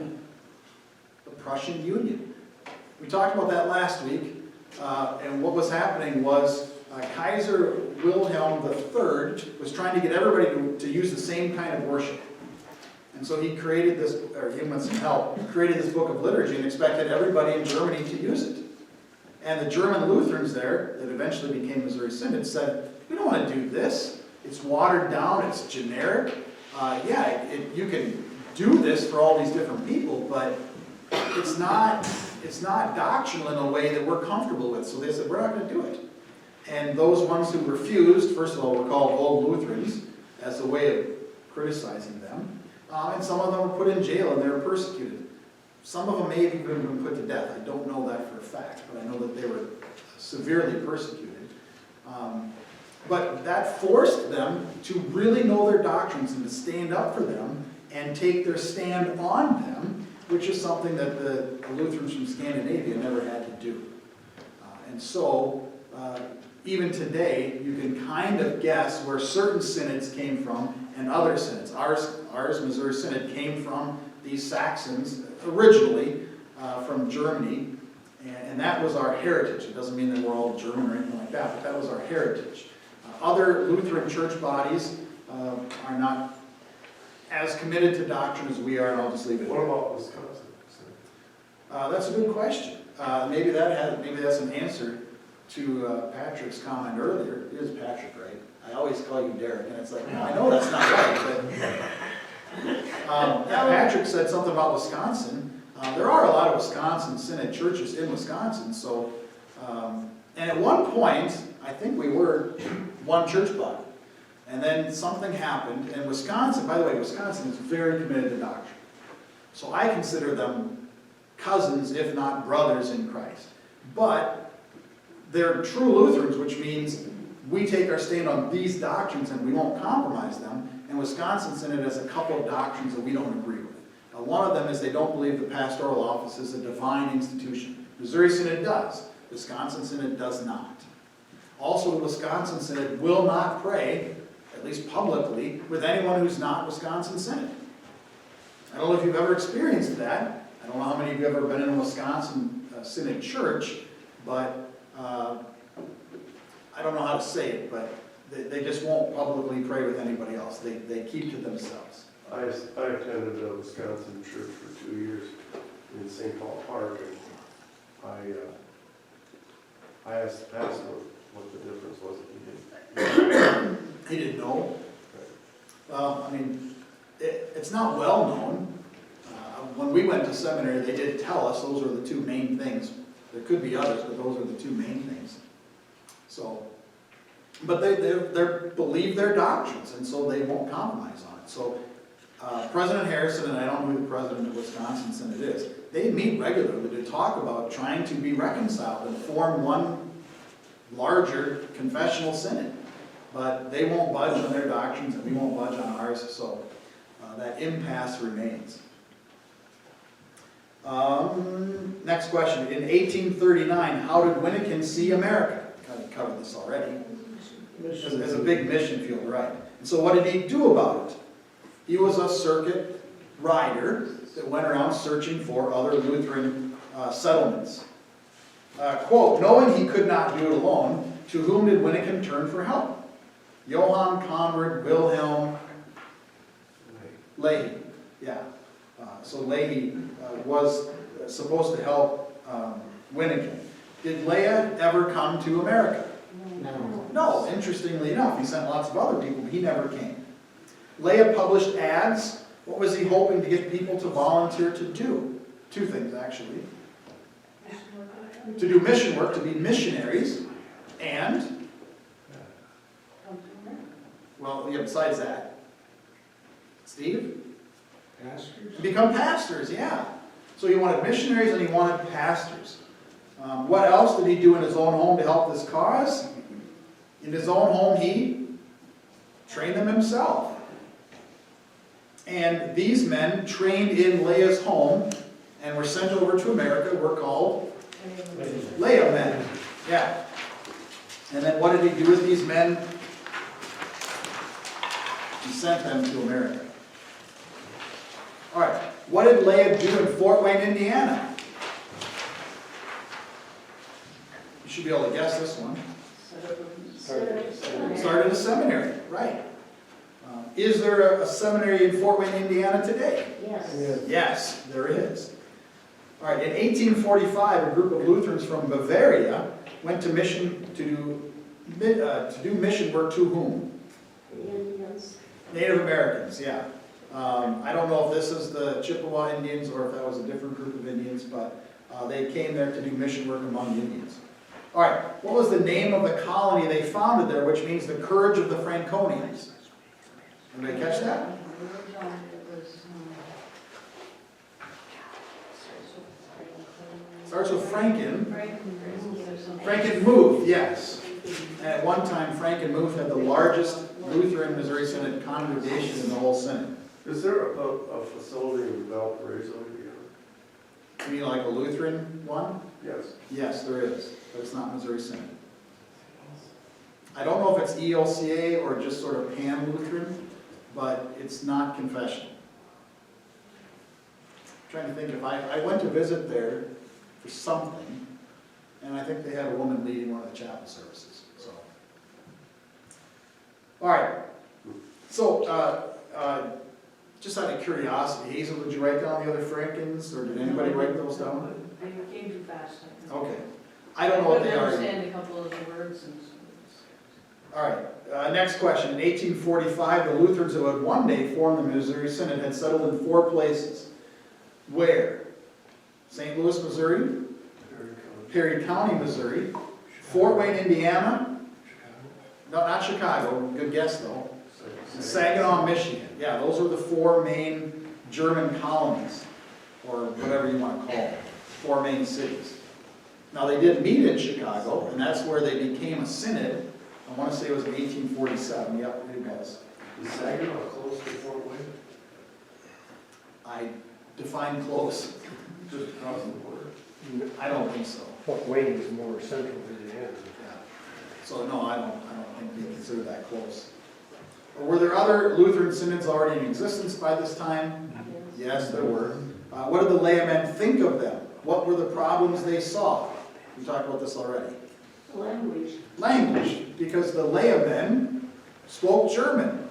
the Prussian Union. We talked about that last week, and what was happening was Kaiser Wilhelm III was trying to get everybody to use the same kind of worship. And so he created this, or him with some help, created this book of liturgy and expected everybody in Germany to use it. And the German Lutherans there, that eventually became Missouri Synod, said, we don't want to do this. It's watered down, it's generic. You can do this for all these different people, but it's not doctrinal in a way that we're comfortable with. So they said, we're not going to do it. And those ones who refused, first of all, were called Old Lutherans as a way of criticizing them. And some of them were put in jail and they were persecuted. Some of them may have even been put to death. I don't know that for a fact, but I know that they were severely persecuted. But that forced them to really know their doctrines and to stand up for them and take their stand on them, which is something that the Lutherans from Scandinavia never had to do. And so, even today, you can kind of guess where certain synods came from and other synods. Ours, Missouri Synod, came from these Saxons, originally from Germany, and that was our heritage. It doesn't mean that we're all German or anything like that, but that was our heritage. Other Lutheran church bodies are not as committed to doctrine as we are, and I'll just leave it
What
there.
about Wisconsin?
That's a good question. Maybe that's an answer to Patrick's comment earlier. It is Patrick, right? I always call you Derek, and it's like, no, I know that's not right, but Patrick said something about Wisconsin. There are a lot of Wisconsin Synod churches in Wisconsin, so, and at one point, I think we were one church body. And then something happened, and Wisconsin, by the way, Wisconsin is very committed to doctrine. So I consider them cousins, if not brothers in Christ. But they're true Lutherans, which means we take our stand on these doctrines and we won't compromise them. And Wisconsin Synod has a couple of doctrines that we don't agree with. One of them is they don't believe the pastoral office is a divine institution. Missouri Synod does. Wisconsin Synod does not. Also, the Wisconsin Synod will not pray, at least publicly, with anyone who's not Wisconsin Synod. I don't know if you've ever experienced that. I don't know how many of you have ever been in a Wisconsin Synod church, but I don't know how to say it, but they just won't publicly pray with anybody else. They keep to themselves.
I attended a Wisconsin church for 2 years. in St. Paul Park, and I asked the pastor what the difference was, and he didn't.
He didn't know. Well, I mean, it's not well known. When we went to seminary, they did tell us those are the two main things. There could be others, but those are the two main things. So, but they believe their doctrines, and so they won't compromise on it. So President Harrison, and I don't know who the president of Wisconsin Synod is, they meet regularly to talk about trying to be reconciled and form one larger confessional synod. But they won't budge on their doctrines, and we won't budge on ours, so that impasse remains. Next question. In 1839, how did Winnekin see America? Kind of covered this already. As a big mission field, right. And so what did he do about it? He was a circuit rider that went around searching for other Lutheran settlements. Quote, knowing he could not do it alone, to whom did Winnekin turn for help? Johann Conrad Wilhelm Leahy. Yeah. So Leahy was supposed to help Winnekin. Did Leah ever come to America?
No.
No, interestingly enough, he sent lots of other people, but he never came. Leah published ads. What was he hoping to get people to volunteer to do? Two things, actually. To do mission work, to be missionaries, and, well, yeah, besides that. Steve?
Pastors?
Become pastors, yeah. So he wanted missionaries and he wanted pastors. What else did he do in his own home to help this cause? In his own home, he trained them himself. And these men trained in Leah's home and were sent over to America were called Leah men. Yeah. And then what did he do with these men? He sent them to America. All right. What did Leah do in Fort Wayne, Indiana? You should be able to guess this one. Started a seminary, right. Is there a seminary in Fort Wayne, Indiana today?
Yes.
Yes, there is. All right, in 1845, a group of Lutherans from Bavaria went to mission to do mission work to whom?
The Indians.
Native Americans, yeah. I don't know if this is the Chippewa Indians or if that was a different group of Indians, but they came there to do mission work among the Indians. All right, what was the name of the colony they founded there, which means the courage of the Franconians? Anybody catch that? Starts with Franken. Frankenmuth, yes. And at one time, Frankenmuth had the largest Lutheran Missouri Synod congregation in the whole Synod.
Is there a facility in Valparaiso, Indiana?
You mean like a Lutheran one?
Yes.
Yes, there is, but it's not Missouri Synod. I don't know if it's ELCA or just sort of pan-Lutheran, but it's not confessional. I'm trying to think if I went to visit there for something, and I think they had a woman leading one of the chapel services. So, all right. So, just out of curiosity, Hazel, did you write down the other Frankens, or did anybody write those down?
They came too fast. I think.
Okay. I don't know what they
I
are.
understand a couple of the words and.
All right, next question. In 1845, the Lutherans who had one day formed the Missouri Synod had settled in 4 places. Where? St. Louis, Missouri, Perry County, Missouri, Fort Wayne, Indiana, no, not Chicago, good guess though, and Saginaw, Michigan. Yeah, those are the 4 main German colonies, or whatever you want to call them, 4 main cities. Now they did meet in Chicago, and that's where they became a synod. I want to say it was in 1847. Yep, it was.
Is Saginaw close to Fort Wayne?
I define close.
Just across the border?
I don't think so.
Fort Wayne is more central Indiana.
Yeah. So no, I don't think they consider that close. Or were there other Lutheran synods already in existence by this time? Yes, there were. What did the laymen think of them? What were the problems they saw? We talked about this already.
Language.
Language, because the laymen spoke German.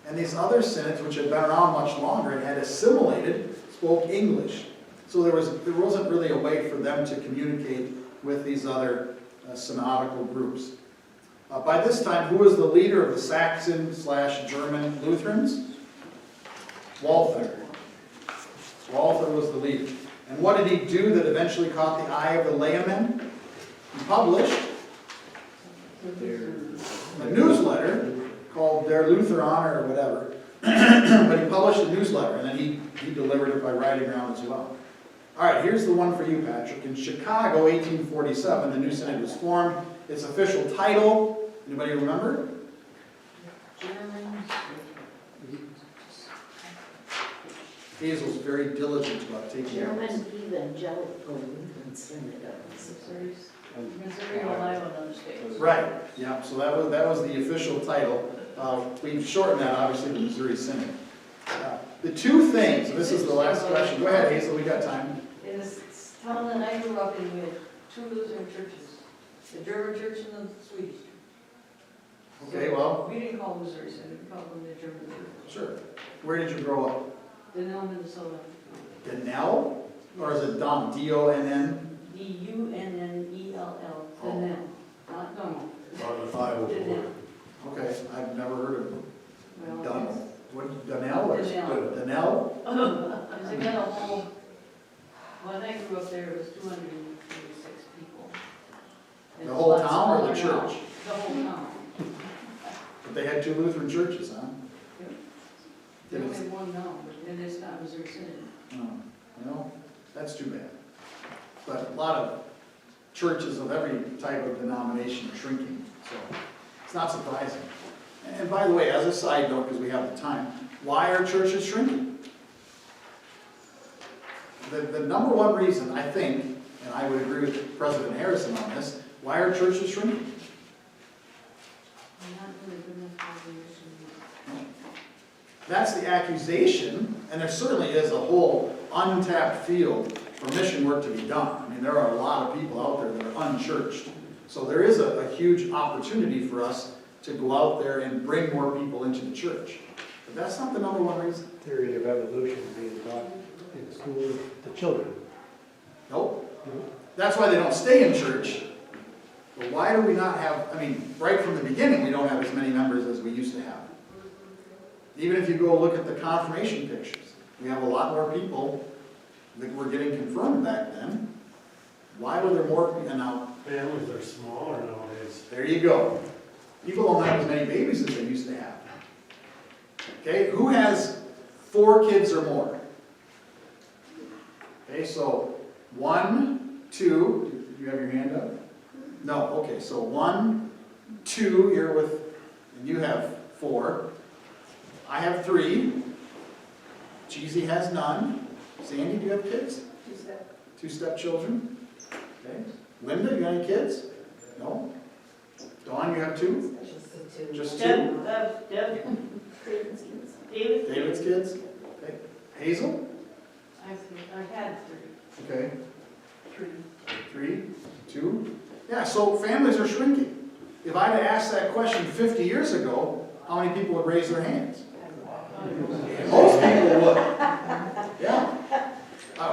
And these other synods, which had been around much longer and had assimilated, spoke English. So there wasn't really a way for them to communicate with these other synodical groups. By this time, who was the leader of the Saxon/German Lutherans? Walther. Walther was the leader. And what did he do that eventually caught the eye of the laymen? He published a newsletter called Der Lutheran or whatever. But he published a newsletter, and then he delivered it by writing around as well. All right, here's the one for you, Patrick. In Chicago, 1847, the new synod was formed. Its official title, anybody remember? Hazel's very diligent about taking notes.
German Evangelical Lutheran Synod of Missouri.
Missouri, Ohio, and other states.
Right, yeah, so that was the official title. We've shortened that, obviously, to Missouri Synod. The two things, and this is the last question. Go ahead, Hazel, we got time.
In this town that I grew up in, we had two Lutheran churches, the German church and the Swedish church.
Okay, well,
We didn't call them Missouri Synod, we called them the German church.
sure. Where did you grow up?
Denell, Minnesota.
Donnell? Or is it Don? D-O-N-N?
D-U-N-N-E-L-L,
Oh.
Denell, not Donald,
On the 504.
Denell.
Okay, I've never heard of it.
Well,
Donnell? What, Donnell or?
Donnell.
Donnell?
There's got a whole, when I grew up there, it was 236 people. And
The
it's a
whole
lot
town or the
smaller now.
church?
The whole town.
But they had two Lutheran churches, huh?
They only have one now, and it's not Missouri Synod.
Oh, well, that's too bad. But a lot of churches of every type of denomination are shrinking, so it's not surprising. And by the way, as a side note, because we have the time, why are churches shrinking? The number one reason, I think, and I would agree with President Harrison on this, why are churches shrinking?
Not really good enough for the mission.
That's the accusation, and there certainly is a whole untapped field for mission work to be done. I mean, there are a lot of people out there that are unchurched. So there is a huge opportunity for us to go out there and bring more people into the church. But that's not the number one reason.
Theory of evolution being taught in school to children.
Nope. That's why they don't stay in church. But why do we not have, I mean, right from the beginning, we don't have as many members as we used to have. Even if you go look at the confirmation pictures, we have a lot more people that were getting confirmed back then. Why were there more people now?
Families are smaller nowadays.
There you go. People don't have as many babies as they used to have. Okay, who has 4 kids or more? Okay, so 1, 2, do you have your hand up? No, okay, so 1, 2, you're with, and you have 4. I have 3. Cheesy has none. Sandy, do you have kids? 2 stepchildren. Okay. Linda, you got any kids? No? Dawn, you have 2? Just 2?
Deb, David?
David's kids? Okay. Hazel?
I had 3.
Okay.
3.
3, 2. Yeah, so families are shrinking. If I'd have asked that question 50 years ago, how many people would raise their hands? Most people would. Yeah.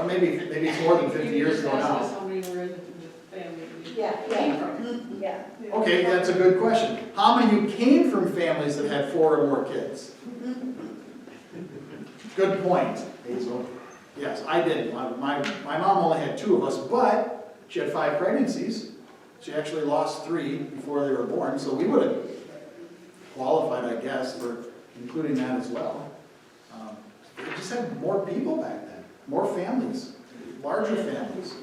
Maybe it's more than 50 years ago now.
How many were in the family?
Yeah.
Okay, that's a good question. How many of you came from families that had 4 or more kids? Good point, Hazel. Yes, I did. My mom only had 2 of us, but she had 5 pregnancies. She actually lost 3 before they were born, so we would have qualified, I guess, for including that as well. We just had more people back then, more families, larger families.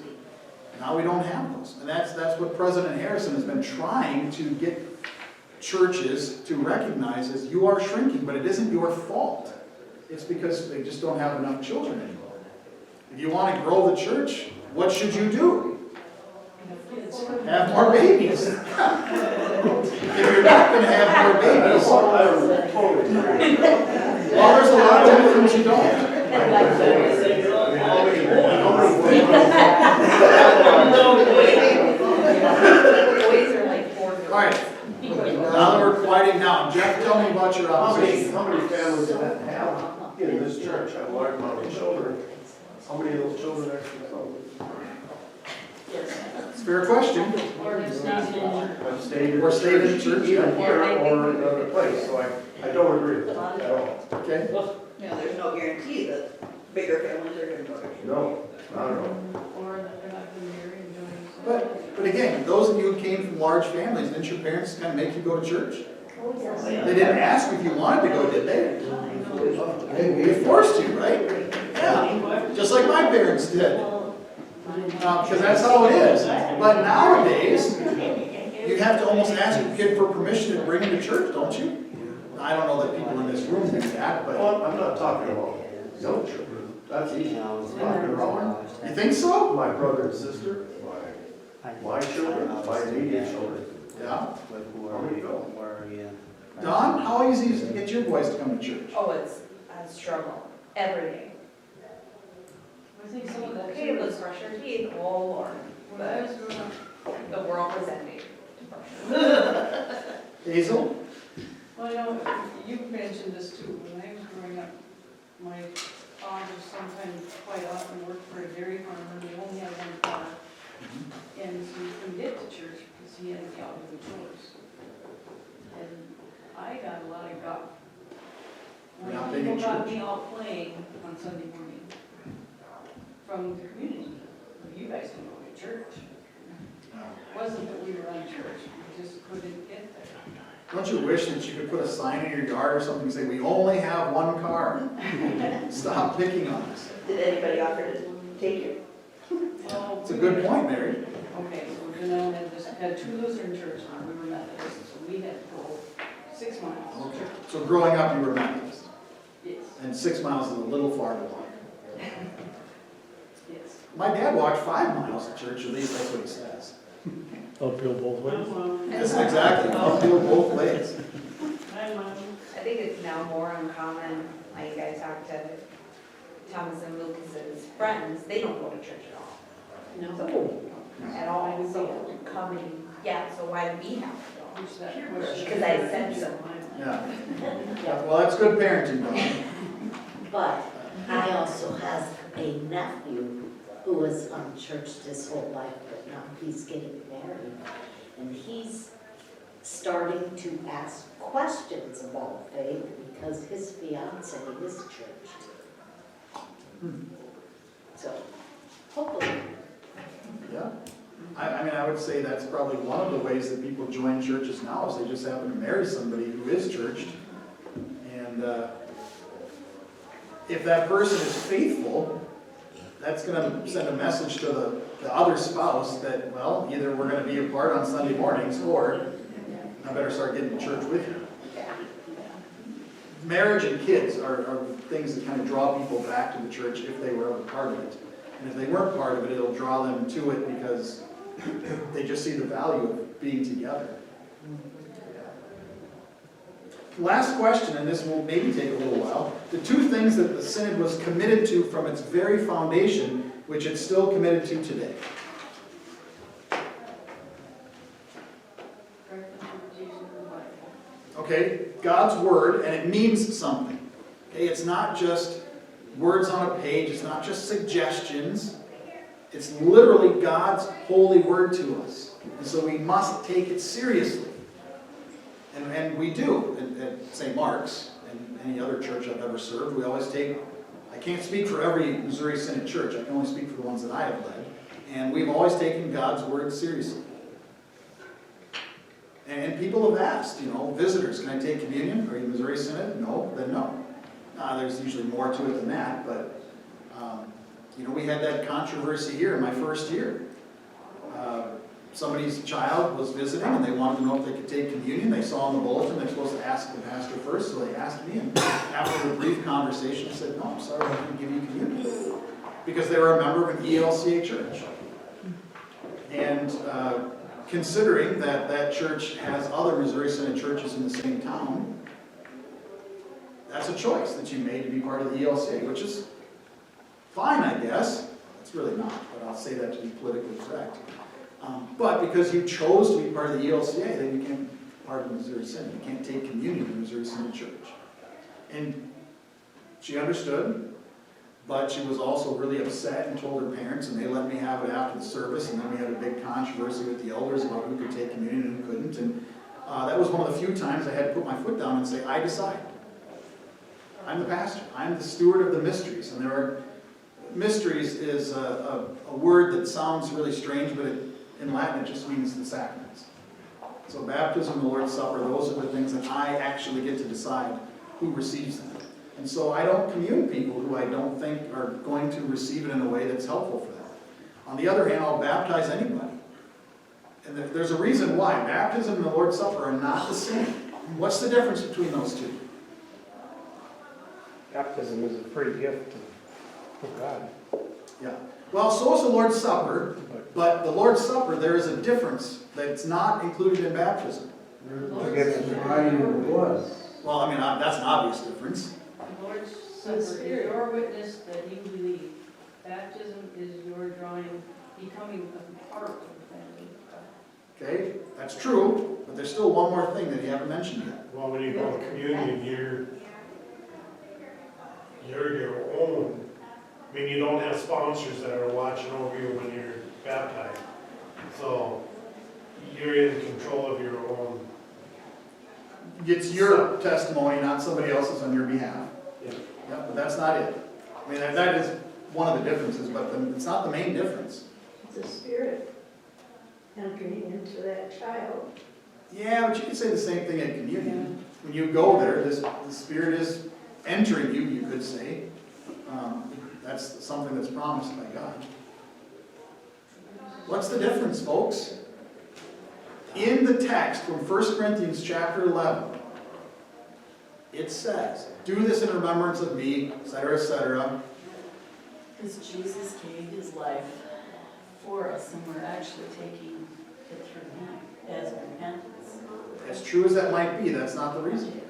Now we don't have those. And that's what President Harrison has been trying to get churches to recognize as you are shrinking, but it isn't your fault. It's because they just don't have enough children anymore. If you want to grow the church, what should you do? Have more babies. If you're not going to have more babies, well, there's a lot of difference you don't. All right, now that we're quieting down, Jeff, tell me about your opposition.
How many families did that have in this church? I've learned how many children. How many of those children actually come?
It's a fair question.
Or it's not in church.
I've stayed
Or stayed in church,
either
yeah.
here or another place, so I don't agree with that at all.
Okay?
Yeah, there's no guarantee that bigger families are gonna go to church.
No, not at all.
Or that they're not gonna marry and doing something.
But again, those of you who came from large families, didn't your parents kind of make you go to church?
Oh, yes.
They didn't ask if you wanted to go, did they? They forced you, right? Yeah, just like my parents did. Because that's how it is. But nowadays, you have to almost ask your kid for permission to bring him to church, don't you? I don't know that people in this room think that, but
Well, I'm not talking about young children, that's easy. I'm talking about
you think so?
my brother and sister, my children, my immediate children.
Yeah.
How many go?
Don, how easy is it to get your boys to come to church?
Oh, it's a struggle every day.
I think some of that.
Okay, let's brush our teeth, oh Lord,
When I
but
was growing up,
the world was ending to brush.
Hazel?
well, you know, you mentioned this too, when I was growing up, my father sometimes quite often worked for a dairy farm and we only had one car. And so he couldn't get to church because he had to be out with the chores. And I got a lot of guff. When
Not being in
people got
church.
me out playing on Sunday morning from the community. Well, you guys can go to church. It wasn't that we were on church, we just couldn't get there.
Don't you wish that you could put a sign in your yard or something, say, we only have one car? Stop picking on us.
Did anybody offer to take you?
Well,
It's a good point, Mary.
Okay, so Janelle had two Lutheran churches, and we were Methodist, so we had to go 6 miles.
Okay. So growing up, you were Methodist,
Yes,
and 6 miles is a little far to walk.
yes.
My dad walked 5 miles to church, at least that's what he says.
Uphill both ways.
That's exactly, uphill both ways.
I think it's now more uncommon, like I talked to Thomas and Lucas's friends, they don't go to church at all.
No.
At all, so coming, yeah, so why do we have to
Which that
go?
question-
Because I said so.
Yeah. Well, that's good parenting, Don.
But I also have a nephew who was on church his whole life, but now he's getting married. And he's starting to ask questions about faith because his fiance is churched. So, hopefully.
Yeah. I mean, I would say that's probably one of the ways that people join churches now, is they just happen to marry somebody who is churched. And if that person is faithful, that's going to send a message to the other spouse that, well, either we're going to be apart on Sunday mornings, or I better start getting to church with you. Marriage and kids are things that kind of draw people back to the church if they were ever part of it. And if they weren't part of it, it'll draw them to it because they just see the value of being together. Last question, and this will maybe take a little while. The two things that the Synod was committed to from its very foundation, which it's still committed to today. Okay, God's Word, and it means something. Okay, it's not just words on a page, it's not just suggestions. It's literally God's holy word to us. And so we must take it seriously. And we do at St. Mark's and any other church I've ever served. We always take, I can't speak for every Missouri Synod church, I can only speak for the ones that I have led. And we've always taken God's word seriously. And people have asked, visitors, can I take communion? Are you Missouri Synod? No, then no. There's usually more to it than that, but we had that controversy here in my first year. Somebody's child was visiting and they wanted to know if they could take communion. They saw in the bulletin they're supposed to ask the pastor first, so they asked me, and after a brief conversation I said, no, I'm sorry, I can't give you communion. Because they were a member of an ELCA church. And considering that that church has other Missouri Synod churches in the same town, that's a choice that you made to be part of the ELCA, which is fine, I guess. It's really not, but I'll say that to be politically correct. But because you chose to be part of the ELCA, then you became part of the Missouri Synod. You can't take communion in the Missouri Synod Church. And she understood, but she was also really upset and told her parents, and they let me have it after the service, and then we had a big controversy with the elders about who could take communion and who couldn't, and that was one of the few times I had to put my foot down and say, I decide. I'm the pastor. I'm the steward of the mysteries, and there are mysteries is a word that sounds really strange, but in Latin it just means the sacraments. So baptism, the Lord's Supper, those are the things that I actually get to decide who receives them. And so I don't commune people who I don't think are going to receive it in a way that's helpful for them. On the other hand, I'll baptize anybody. And there's a reason why. Baptism and the Lord's Supper are not the same. What's the difference between those two?
Baptism is a free gift from God.
Yeah. Well, so is the Lord's Supper, but the Lord's Supper, there is a difference that's not included in baptism.
To get the body of the blood.
Well, I mean, that's an obvious difference.
The Lord's Supper is your witness that you believe. Baptism is your becoming a part of the family of God.
Okay, that's true, but there's still one more thing that you haven't mentioned yet.
Well, when you go to communion, you're your own. I mean, you don't have sponsors that are watching over you when you're baptized. So you're in control of your own.
It's your testimony, not somebody else's on your behalf.
Yeah.
Yeah, but that's not it. I mean, that is one of the differences, but it's not the main difference.
The Spirit entering into that child.
Yeah, but you could say the same thing at communion. When you go there, the Spirit is entering you, you could say. That's something that's promised by God. What's the difference, folks? In the text from 1 Corinthians chapter 11, it says, do this in remembrance of me, etc., etc.
Because Jesus gave his life for us, and we're actually taking it through him as repentance.
As true as that might be, that's not the reason.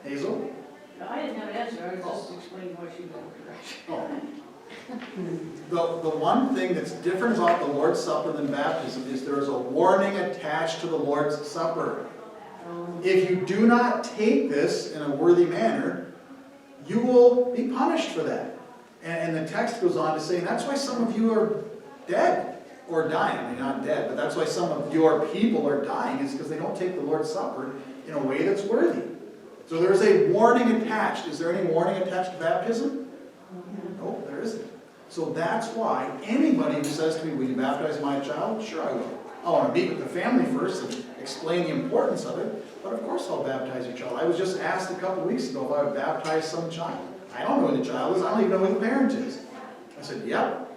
Hazel?
No, I didn't have an answer, I was just explaining why she was incorrect.
Oh. The one thing that's different about the Lord's Supper than baptism is there is a warning attached to the Lord's Supper. If you do not take this in a worthy manner, you will be punished for that. And the text goes on to say, and that's why some of you are dead or dying. I mean, not dead, but that's why some of your people are dying, is because they don't take the Lord's Supper in a way that's worthy. So there's a warning attached. Is there any warning attached to baptism? No, there isn't. So that's why anybody who says to me, will you baptize my child? Sure I will. I want to meet with the family first and explain the importance of it, but of course I'll baptize your child. I was just asked a couple weeks ago if I would baptize some child. I don't know who the child is. I don't even know who the parent is. I said, yep.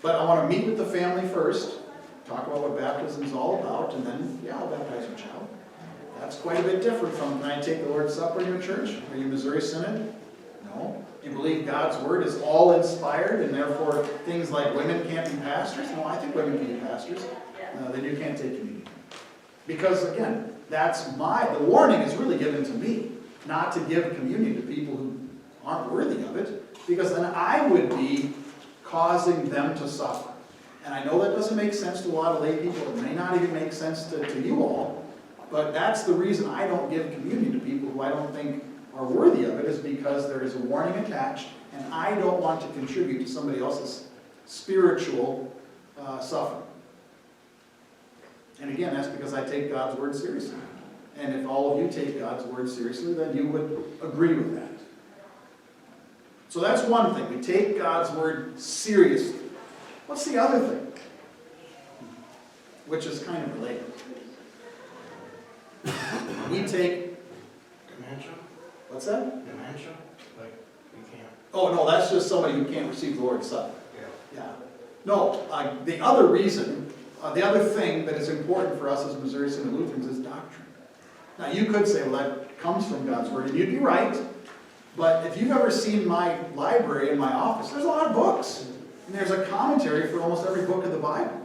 But I want to meet with the family first, talk about what baptism is all about, and then, yeah, I'll baptize your child. That's quite a bit different from, can I take the Lord's Supper in your church? Are you Missouri Synod? No. Do you believe God's Word is all inspired, and therefore things like women can't be pastors? No, I think women can be pastors. Then you can't take communion. Because, again, the warning is really given to me, not to give communion to people who aren't worthy of it, because then I would be causing them to suffer. And I know that doesn't make sense to a lot of lay people. It may not even make sense to you all, but that's the reason I don't give communion to people who I don't think are worthy of it, is because there is a warning attached, and I don't want to contribute to somebody else's spiritual suffering. And again, that's because I take God's Word seriously. And if all of you take God's Word seriously, then you would agree with that. So that's one thing. We take God's Word seriously. What's the other thing? Which is kind of related. We take...
Dementia?
What's that?
Dementia? Like, you can't.
Oh, no, that's just somebody who can't receive the Lord's Supper.
Yeah.
Yeah. No, the other reason, the other thing that is important for us as Missouri Synod Lutherans is doctrine. Now, you could say, well, that comes from God's Word, and you'd be right. But if you've ever seen my library in my office, there's a lot of books. And there's a commentary for almost every book of the Bible.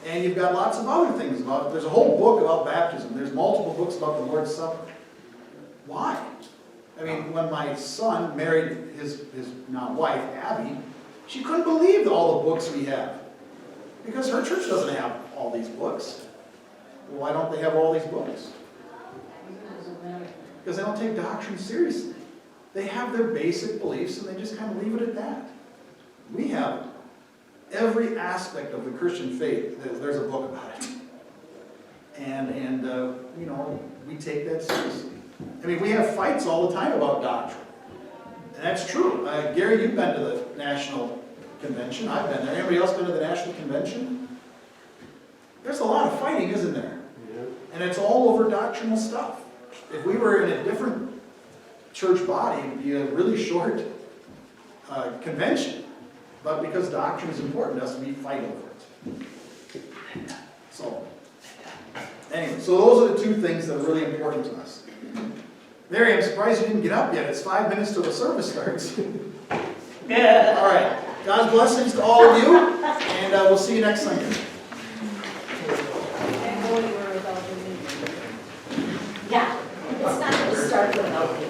And you've got lots of other things about it. There's a whole book about baptism. There's multiple books about the Lord's Supper. Why? I mean, when my son married his now wife, Abby, she couldn't believe all the books we have. Because her church doesn't have all these books. Well, why don't they have all these books? Because they don't take doctrine seriously. They have their basic beliefs and they just kind of leave it at that. we have every aspect of the Christian faith, there's a book about it. And you know, we take that seriously. I mean, we have fights all the time about doctrine. And that's true. Gary, you've been to the National Convention. I've been there. Anybody else been to the National Convention? There's a lot of fighting, isn't there?
Yeah.
And it's all over doctrinal stuff. If we were in a different church body, it'd be a really short convention. But because doctrine is important to us, we fight over it. So, anyway, so those are the two things that are really important to us. Mary, I'm surprised you didn't get up yet. It's 5 minutes till the service starts.
Yeah.
All right. God's blessings to all of you, and we'll see you next Sunday.
Yeah, it's not gonna start without